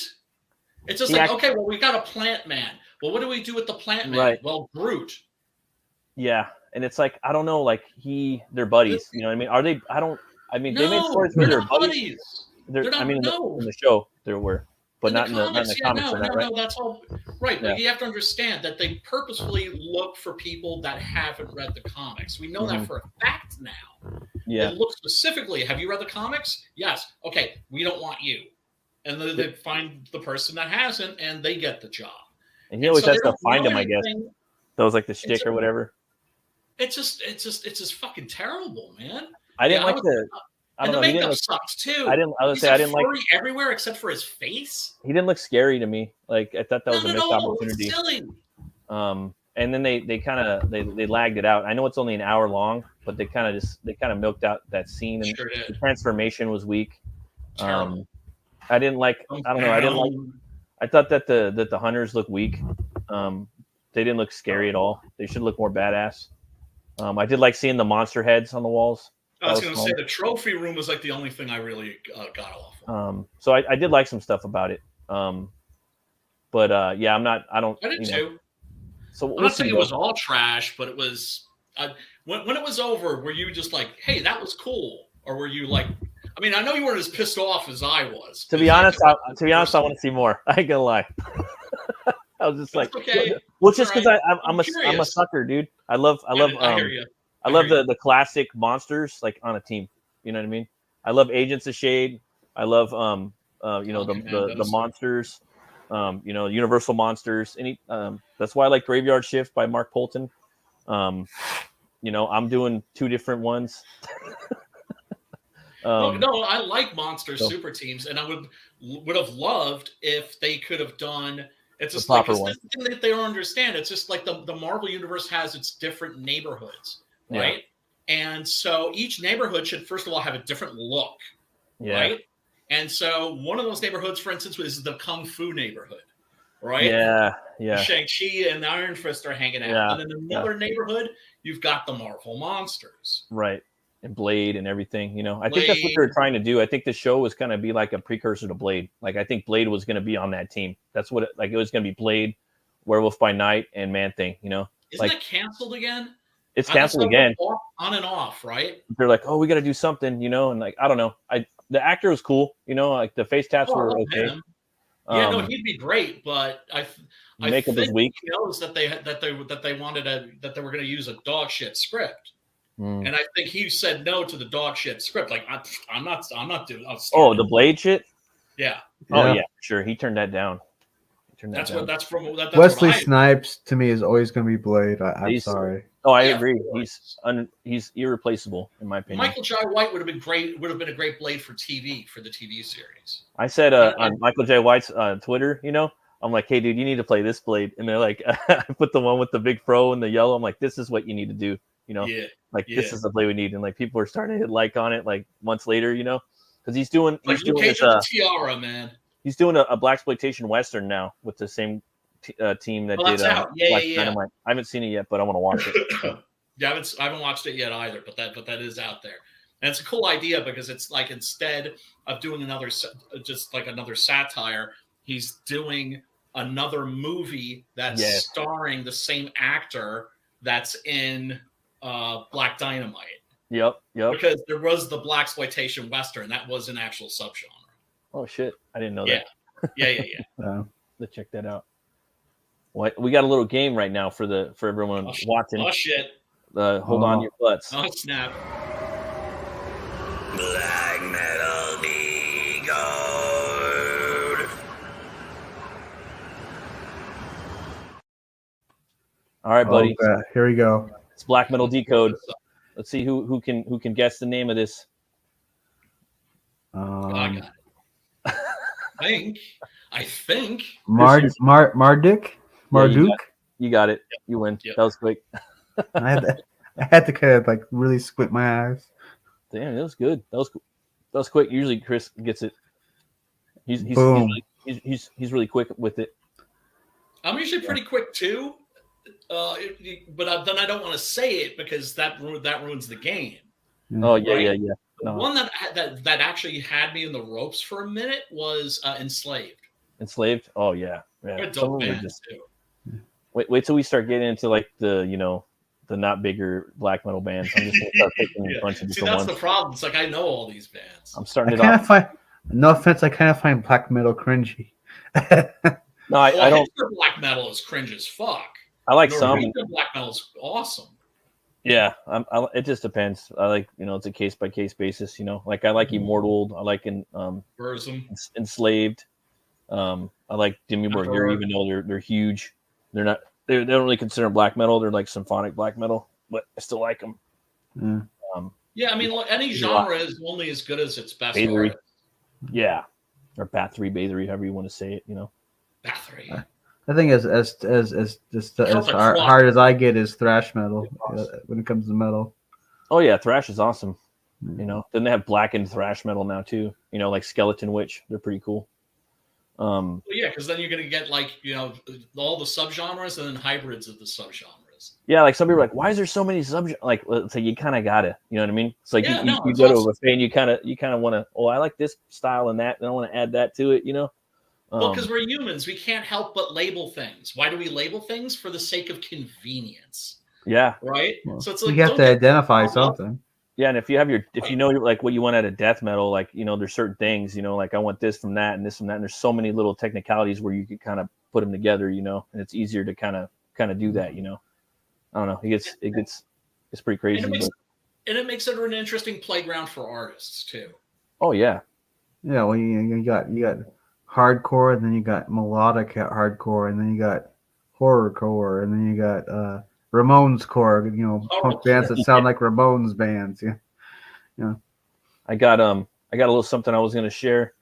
It's just like, okay, well, we got a plant man. Well, what do we do with the plant man? Right. Well, Groot. Yeah, and it's like I don't know, like they're buddies. You know what I mean? Are they? I mean, they made stories where they're buddies. They're not, I mean, in the show there were, but not in the comics. No, that's all right. But you have to understand that they purposefully look for people that haven't read the comics. We know that for a fact now. Yeah. They look specifically. Have you read the comics? Yes. Okay. We don't want you. And then they find the person that hasn't, and they get the job. And he always has to find him, I guess. That was like the shtick or whatever. It's just fucking terrible, man. I didn't like the. I don't know. The makeup sucks too. I didn't like everywhere except for his face. He didn't look scary to me. Like I thought that was a missed opportunity. It's silly. And then they kind of they lagged it out. I know it's only an hour long, but they kind of milked out that scene, and the transformation was weak. Terrible. I didn't like. I don't know. I thought that the hunters looked weak. They didn't look scary at all. They should look more badass. I did like seeing the monster heads on the walls. I was going to say the trophy room was like the only thing I really got off of. So I did like some stuff about it. But yeah, I did too. So I'm not saying it was all trash, but it was when it was over, were you just like, hey, that was cool? Or were you like, I mean, I know you weren't as pissed off as I was. To be honest, I want to see more. I ain't gonna lie. I was just like, okay. Well, just because I'm a sucker, dude. I love the classic monsters like on a team. You know what I mean? I love Agents of Shade. I love the monsters. Universal monsters. That's why I like Graveyard Shift by Mark Polton. I'm doing 2 different ones. No, I like monster super teams, and I would have loved if they could have done. It's just like the thing that they don't understand. It's just like the Marvel universe has its different neighborhoods, right? Yeah. And so each neighborhood should first of all have a different look, right? And so one of those neighborhoods, for instance, is the Kung Fu neighborhood, right? Yeah. Shang-Chi and Iron Fist are hanging out. Yeah. And then another neighborhood, you've got the Marvel monsters, right? And Blade and everything, I think that's what they're trying to do. I think the show was going to be like a precursor to Blade. Like I think Blade was going to be on that team. That's what it was going to be. Blade, Werewolf by Night, and Man Thing. Isn't it canceled again? It's canceled again. On and off, right? They're like, oh, we got to do something, and like I don't know. The actor was cool, like the face tats were okay. No, he'd be great, but I makeup is weak. He knows that they were going to use a dog shit script. And I think he said no to the dog shit script. Like I'm not doing. The Blade shit. Yeah. Oh yeah, sure. He turned that down. That's from Wesley Snipes to me is always going to be Blade. I'm sorry. Oh, I agree. He's irreplaceable in my opinion. Michael Jai White would have been great. Would have been a great Blade for TV for the TV series. I said on Michael Jai White's Twitter, I'm like, hey dude, you need to play this Blade, and they're like, I put the one with the big fro and the yellow. I'm like, this is what you need to do. This is the Blade we need, and like people are starting to hit like on it like months later, because he's doing Tiara, man. He's doing a blaxploitation western now with the same team that did Black Dynamite. I haven't seen it yet, but I want to watch it. So. I haven't watched it yet either, but that is out there, and it's a cool idea because it's like instead of doing another satire, he's doing another movie that's starring the same actor that's in Black Dynamite. Yep. Because there was the blaxploitation western that was an actual subgenre. Oh shit! I didn't know that. Yeah. Let's check that out. What we got a little game right now for everyone watching. Oh shit! Hold on your butts. Oh snap! Black Metal Decode. All right, buddy. Okay, here we go. It's Black Metal Decode. Let's see who can guess the name of this. I got it. I think. Marduk. You got it. You win. Yep. That was quick. I had to kind of like really squint my eyes. Damn, that was good. That was quick. Usually Chris gets it. He's really quick with it. I'm usually pretty quick too. But then I don't want to say it because that ruins the game. Oh yeah, right? yeah. no. One that actually had me in the ropes for a minute was Enslaved. Enslaved? Oh yeah. They're Yeah. dope bands too. Wait till we start getting into like the the not bigger black metal bands. I'm just gonna start picking a bunch of See, different that's ones. the problem. It's like I know all these bands. I'm starting I it kind off. of find, no offense, I kind of find black metal cringy. No, I don't. Hipster black metal is cringe as fuck. I like some. Norwegian black metal is awesome. Yeah, it just depends. I like it's a case by case basis. Like I like Immortal. I like Enslaved. I like Dimmu Borgir, even though they're huge. They're not. They don't really consider them black metal. They're like symphonic black metal, but I still like them. Yeah, I mean, look, any genre is only as good as its best artist. Yeah, or Bathory, Bathory, however you want to say it. Bathory. I think as hard as I get is thrash metal when it comes to metal. Oh yeah, thrash is awesome. Then they have blackened thrash metal now too. Like Skeleton Witch. They're pretty cool. Well, yeah, because then you're gonna get like all the subgenres and then hybrids of the subgenres. Yeah, like some people are like, why is there so many subgenres? Like, let's say you kind of gotta, you know what I mean? It's like you go to a buffet and you kind of want to. Oh, I like this style and that, and I want to add that to it. Well, because we're humans, we can't help but label things. Why do we label things? For the sake of convenience. Yeah. Right. Well, so it's like you have to identify something. Yeah, and if you know like what you want out of death metal, like there's certain things, like I want this from that and this from that, and there's so many little technicalities where you could kind of put them together, and it's easier to kind of do that, I don't know. It's pretty crazy. And it makes it an interesting playground for artists too. Oh yeah. Yeah, well you got hardcore, and then you got melodic hardcore, and then you got horrorcore, and then you got Ramones core, punk bands that sound like Ramones bands. Yeah. I got a little something I was gonna share.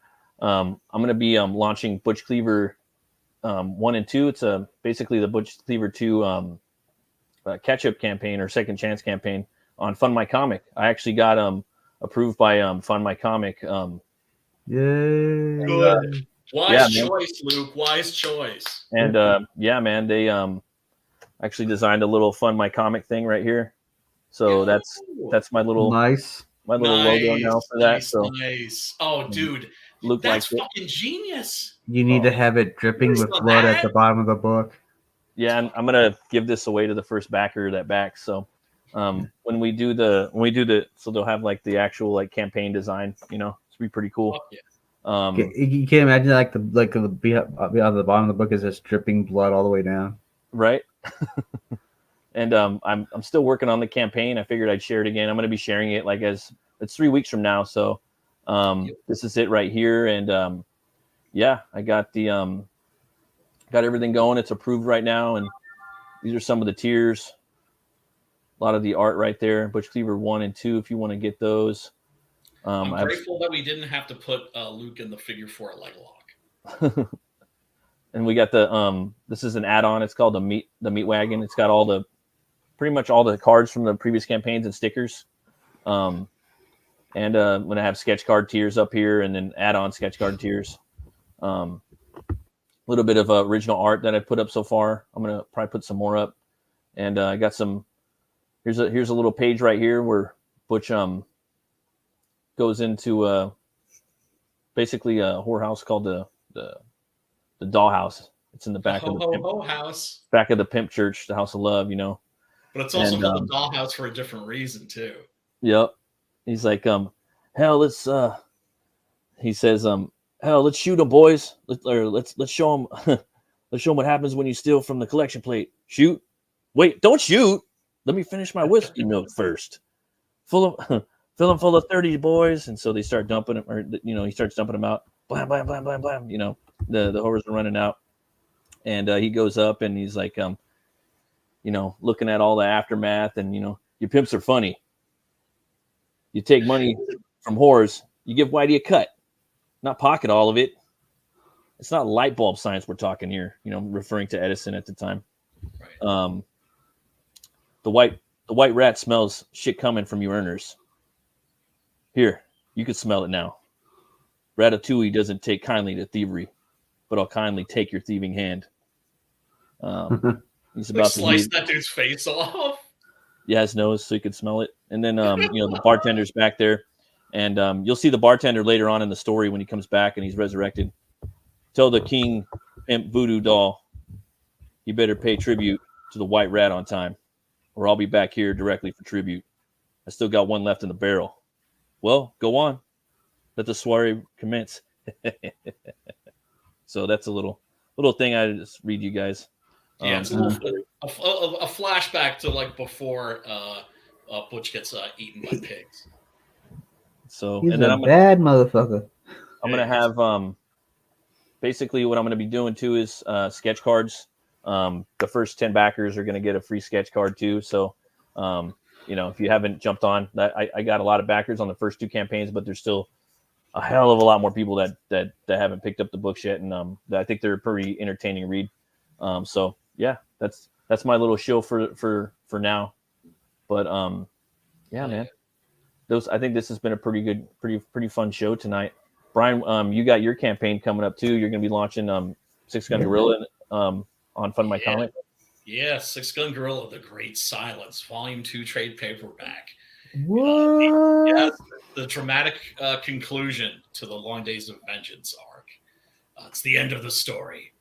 I'm gonna be launching Butch Cleaver 1 and 2. It's basically the Butch Cleaver 2 catch-up campaign or second chance campaign on Fund My Comic. I actually got approved by Fund My Comic. Yay! Good. Wise choice, Luke. Wise choice. And man, they actually designed a little Fund My Comic thing right here. So that's my little logo now for that. So nice. Oh, dude, Luke, that's fucking genius. You need to have it dripping with blood at the bottom of the book. Yeah, and I'm gonna give this away to the first backer that backs. So when we do the so they'll have like the actual like campaign design. It's be pretty cool. Yeah. You can't imagine like the beyond the bottom of the book is just dripping blood all the way down. Right. And I'm still working on the campaign. I figured I'd share it again. I'm going to be sharing it like as it's 3 weeks from now. So this is it right here. And I got the got everything going. It's approved right now. And these are some of the tiers. A lot of the art right there. Butch Cleaver 1 and 2 if you want to get those. I'm grateful that we didn't have to put Luke in the figure 4 leg lock. And we got the this is an add-on. It's called the meat wagon. It's got pretty much all the cards from the previous campaigns and stickers. And I'm gonna have sketch card tiers up here, and then add-on sketch card tiers. A little bit of original art that I put up so far. I'm gonna probably put some more up. And I got some. Here's a little page right here where Butch goes into basically a whorehouse called the Dollhouse. It's in the back of the house. Back of the Pimp Church, the House of Love, But it's also called the Dollhouse for a different reason too. Yep. He's like, hell, let's. He says, hell, let's shoot them, boys. Let's show them. Let's show them what happens when you steal from the collection plate. Shoot. Wait, don't shoot. Let me finish my whiskey milk first. Fill them full of 30, boys. And so they start dumping them, or he starts dumping them out. Blam, blam, blam, blam, blam. The whores are running out, and he goes up and he's like, looking at all the aftermath, and your pimps are funny. You take money from whores, you give Whitey a cut, not pocket all of it. It's not light bulb science we're talking here, referring to Edison at the time. Right. The white rat smells shit coming from you earners. Here, you can smell it now. Ratatouille doesn't take kindly to thievery, but I'll kindly take your thieving hand. He's about to slice that dude's face off. Yeah, his nose so he could smell it. And then the bartender's back there. And you'll see the bartender later on in the story when he comes back and he's resurrected. Tell the king imp voodoo doll he better pay tribute to the white rat on time, or I'll be back here directly for tribute. I still got one left in the barrel. Well, go on. Let the soiree commence. So that's a little thing I just read you guys. Yeah, it's a flashback to like before Butch gets eaten by pigs. So He's and then a bad motherfucker. I'm gonna have basically what I'm gonna be doing too is sketch cards. The first 10 backers are gonna get a free sketch card too. So if you haven't jumped on, I got a lot of backers on the first 2 campaigns, but there's still a hell of a lot more people that haven't picked up the books yet, and I think they're a pretty entertaining read. So yeah, that's my little show for now. But yeah, man, I think this has been a pretty fun show tonight. Brian, you got your campaign coming up too. You're going to be launching Six Gun Gorilla on Fund My Comic. Yeah, Six Gun Gorilla: The Great Silence, Volume 2 trade paperback. What? The dramatic conclusion to the Long Days of Vengeance arc. It's the end of the story.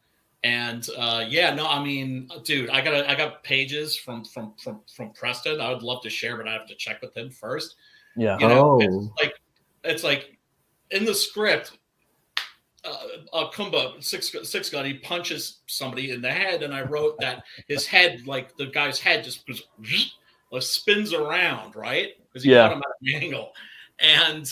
And I mean, dude, I got pages from Preston. I would love to share, but I have to check with him first. Yeah. It's like in the script, Kumba six gun, he punches somebody in the head, and I wrote that his head, like the guy's head, just spins around, right? Because he got him at an angle, and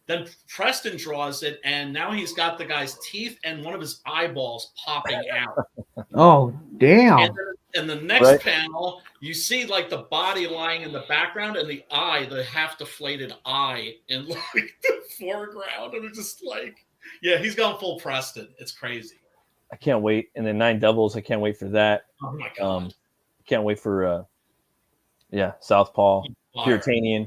then Preston draws it, and now he's got the guy's teeth and one of his eyeballs popping out. Oh, damn. And then in the next panel, you see like the body lying in the background and the half deflated eye in like the foreground. And it's just like, yeah, he's gone full Preston. It's crazy. I can't wait. And then 9 Devils, I can't wait for that. Oh my God. Can't wait for Southpaw, Puritanian.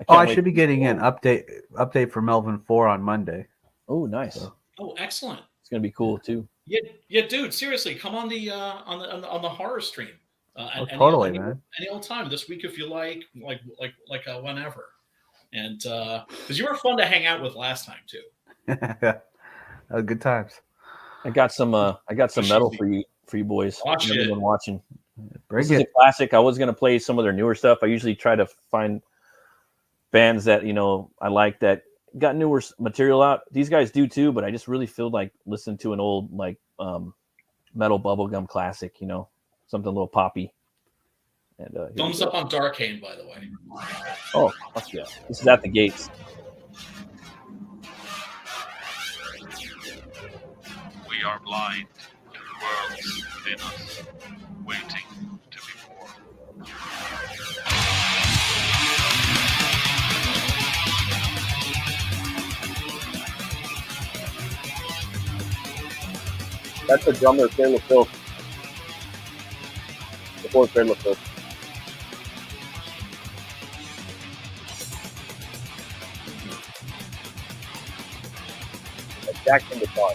I should be getting an update for Melvin 4 on Monday. Oh, nice. So. Oh, excellent. It's gonna be cool too. Yeah, dude. Seriously, come on the horror stream. Totally, man. Any old time this week if you like whenever. And because you were fun to hang out with last time too. Good times. I got some metal for you boys. Watch it. Been watching. Bring this is a classic. I was gonna play some of their newer stuff. I usually try to find bands that I like that got newer material out. These guys do too, but I just really feel like listening to an old metal bubblegum classic, something a little poppy. And thumbs up on Darkane, by the way. Oh, fuck yeah! This is At the Gates. We are blind to the worlds within us, waiting to be born. That's the drummer, Pedro Caicedo. Before Pedro Caicedo. Jackson guitar.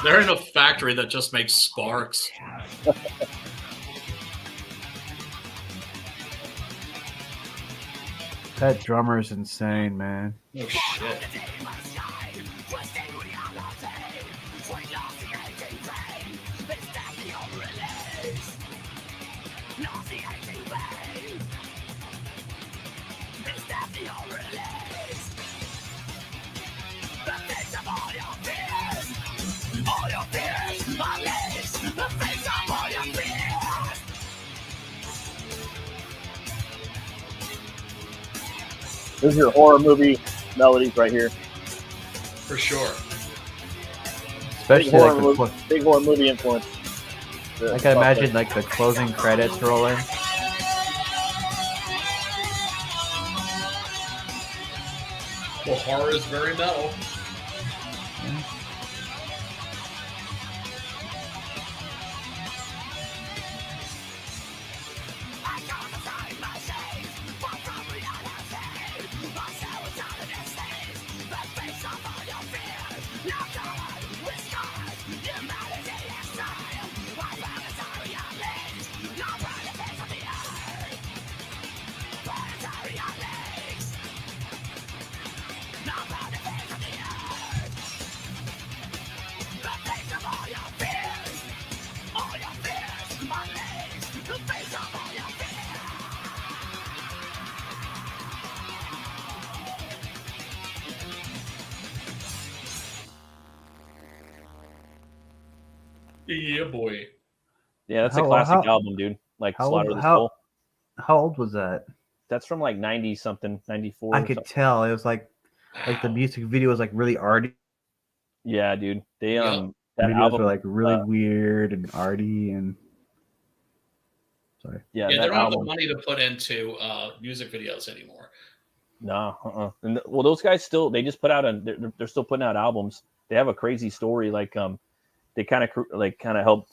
They're in a factory that just makes sparks. That drummer is insane, man. Oh shit. This is your horror movie melodies right here. For sure. Especially big horror movie influence. I can imagine like the closing credits rolling. Well, horror is very metal. Yeah, boy. Yeah, that's a How- classic how- album, dude. Like how Slaughter old- the how- Soul. How old was that? That's from like 90 something, 94. I or could something. tell it was like the Wow. music video was like really arty. Yeah, dude. They Yep. that Videos album were like really weird and arty and. Sorry. yeah, Yeah, they that don't have the album. money to put into music videos anymore. No, and well, those guys still they just put out they're still putting out albums. They have a crazy story. Like they kind of help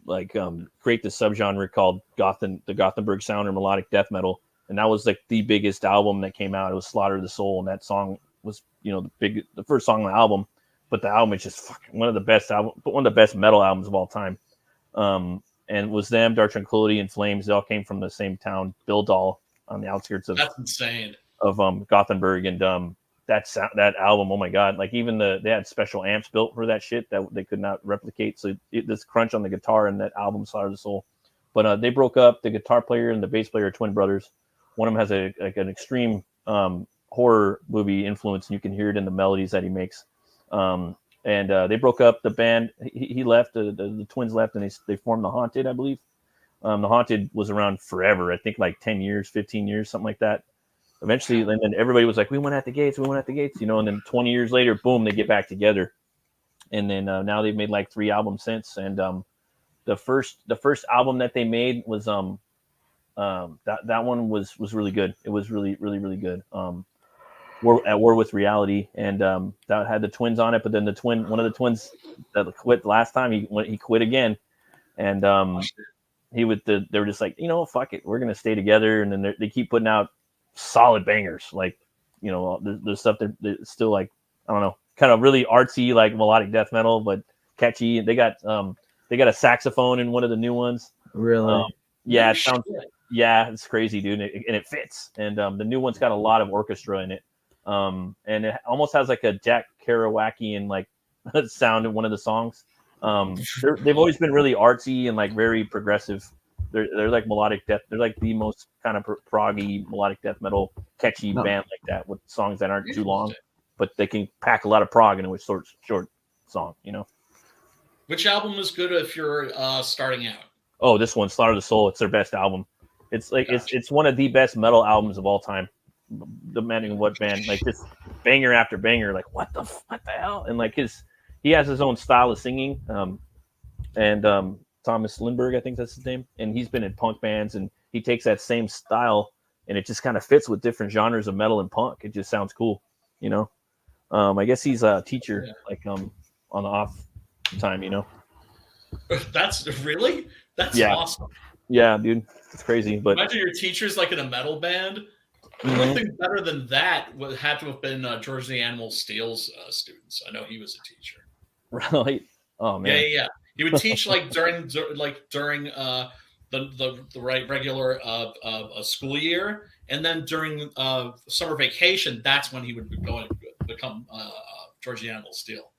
create the subgenre called the Gothenburg sound or melodic death metal, and that was like the biggest album that came out. It was Slaughter the Soul, and that song was the first song on the album. But the album is just fucking one of the best metal albums of all time. And it was them, Dark Tranquility, and Flames. They all came from the same town, Bildal, on the outskirts of That's insane. Gothenburg, and that album, oh my god, like even they had special amps built for that shit that they could not replicate. So this crunch on the guitar in that album, Slaughter the Soul. But they broke up. The guitar player and the bass player are twin brothers. One of them has an extreme horror movie influence, and you can hear it in the melodies that he makes. And they broke up. The band, he left. The twins left, and they formed the Haunted, I believe. The Haunted was around forever. I think like 10 years, 15 years, something like that. Eventually, and then everybody was like, we went at the gates, and then 20 years later, boom, they get back together. And then now they've made like 3 albums since. And the first album that they made was that one was really good. It was really, really, really good. At War with Reality, and that had the twins on it. But then one of the twins that quit last time, he quit again, and they were just like, fuck it, we're gonna stay together. And then they keep putting out solid bangers, like there's stuff that's still like, I don't know, kind of really artsy, like melodic death metal, but catchy. They got a saxophone in one of the new ones. Really? Yeah, it sounds. Yeah, it's crazy, dude, and it fits. And the new one's got a lot of orchestra in it. And it almost has like a Jack Kerouacian like sound in one of the songs. They've always been really artsy and like very progressive. They're like melodic death. They're like the most kind of proggy melodic death metal catchy band like that, with songs that aren't too long, but they can pack a lot of prog into a short song. Which album is good if you're starting out? Oh, this one, Slaughter the Soul. It's their best album. It's like it's one of the best metal albums of all time. Demanding what band, like just banger after banger, like what the hell, and like he has his own style of singing, and Thomas Lindbergh, I think that's his name, and he's been in punk bands, and he takes that same style, and it just kind of fits with different genres of metal and punk. It just sounds cool, I guess he's a teacher, like on the off time, That's awesome. Yeah, dude, it's crazy. But imagine your teacher's like in a metal band. The only thing better than that had to have been George the Animal Steele's students. I know he was a teacher. Right? Oh man. Yeah. He would teach like during the regular school year, and then during summer vacation, that's when he would go and become George the Animal Steele.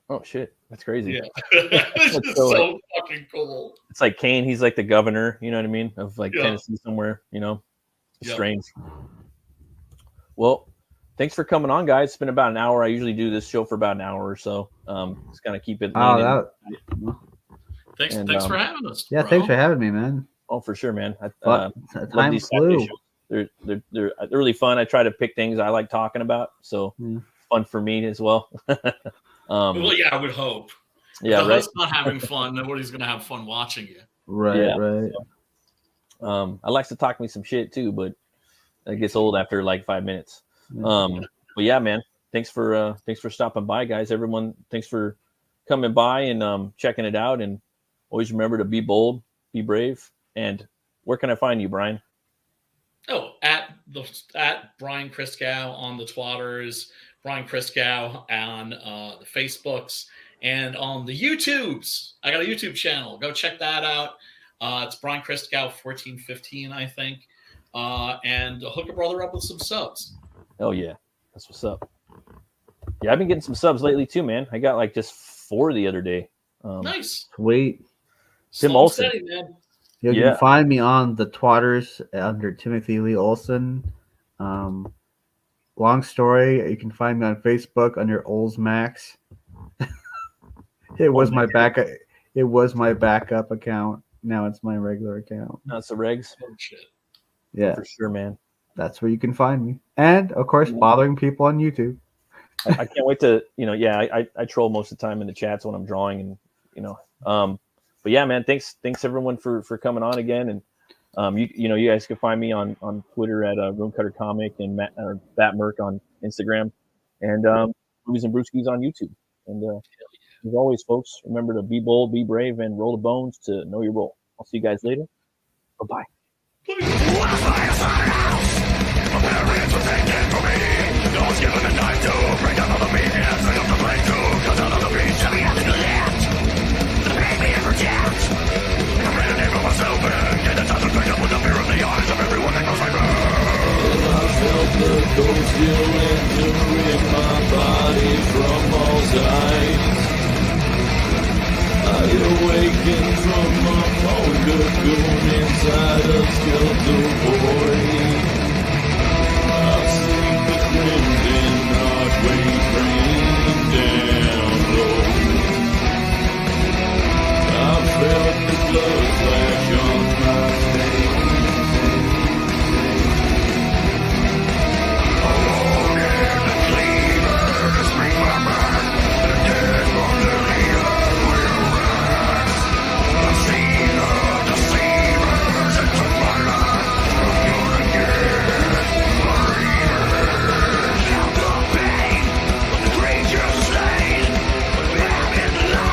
Oh shit, that's crazy. Yeah, it's so fucking cool. It's like Kane. He's like the governor. You know what I mean? Of like Tennessee somewhere. Strange. Well, thanks for coming on, guys. It's been about an hour. I usually do this show for about an hour or so. Just kind of keep it. Thanks for having us. Yeah, bro. thanks for having me, man. Oh, for sure, man. Time flew. They're really fun. I try to pick things I like talking about, so fun for me as well. Well, yeah, I would hope. Yeah, if right. Host's not having fun, nobody's gonna have fun watching you. Right. So, I like to talk me some shit too, but it gets old after like 5 minutes. But yeah, man, thanks for stopping by, guys. Everyone, thanks for coming by and checking it out. And always remember to be bold, be brave. And where can I find you, Brian? Oh, at Brian Christgau on the Twatters. Brian Christgau on the Facebooks and on the YouTubes. I got a YouTube channel. Go check that out. It's Brian Christgau 1415, I think. And hook a brother up with some subs. Oh yeah, that's what's up. Yeah, I've been getting some subs lately too, man. I got like just 4 the other day. Nice. Sweet. Tim Slow and Olsen. steady, man. You Yeah. can find me on the Twatters under Timothy Lee Olsen. Long story. You can find me on Facebook under Ols Max. It was my backup. It was my backup account. Now it's my regular account. That's the regs. Oh, shit. Yeah, For sure, man. that's where you can find me. And of course, bothering people on YouTube. I can't wait to, I troll most of the time in the chats when I'm drawing, and but yeah, man, thanks everyone for coming on again, and you guys can find me on Twitter at Roomcutter Comic and Batmerk on Instagram, and Movies and Brewskis on YouTube. And as always, folks, remember to be bold, be brave, and roll the bones to know your role. I'll see you guys later. Bye bye. I awaken from a cold cocoon inside a skeletal void.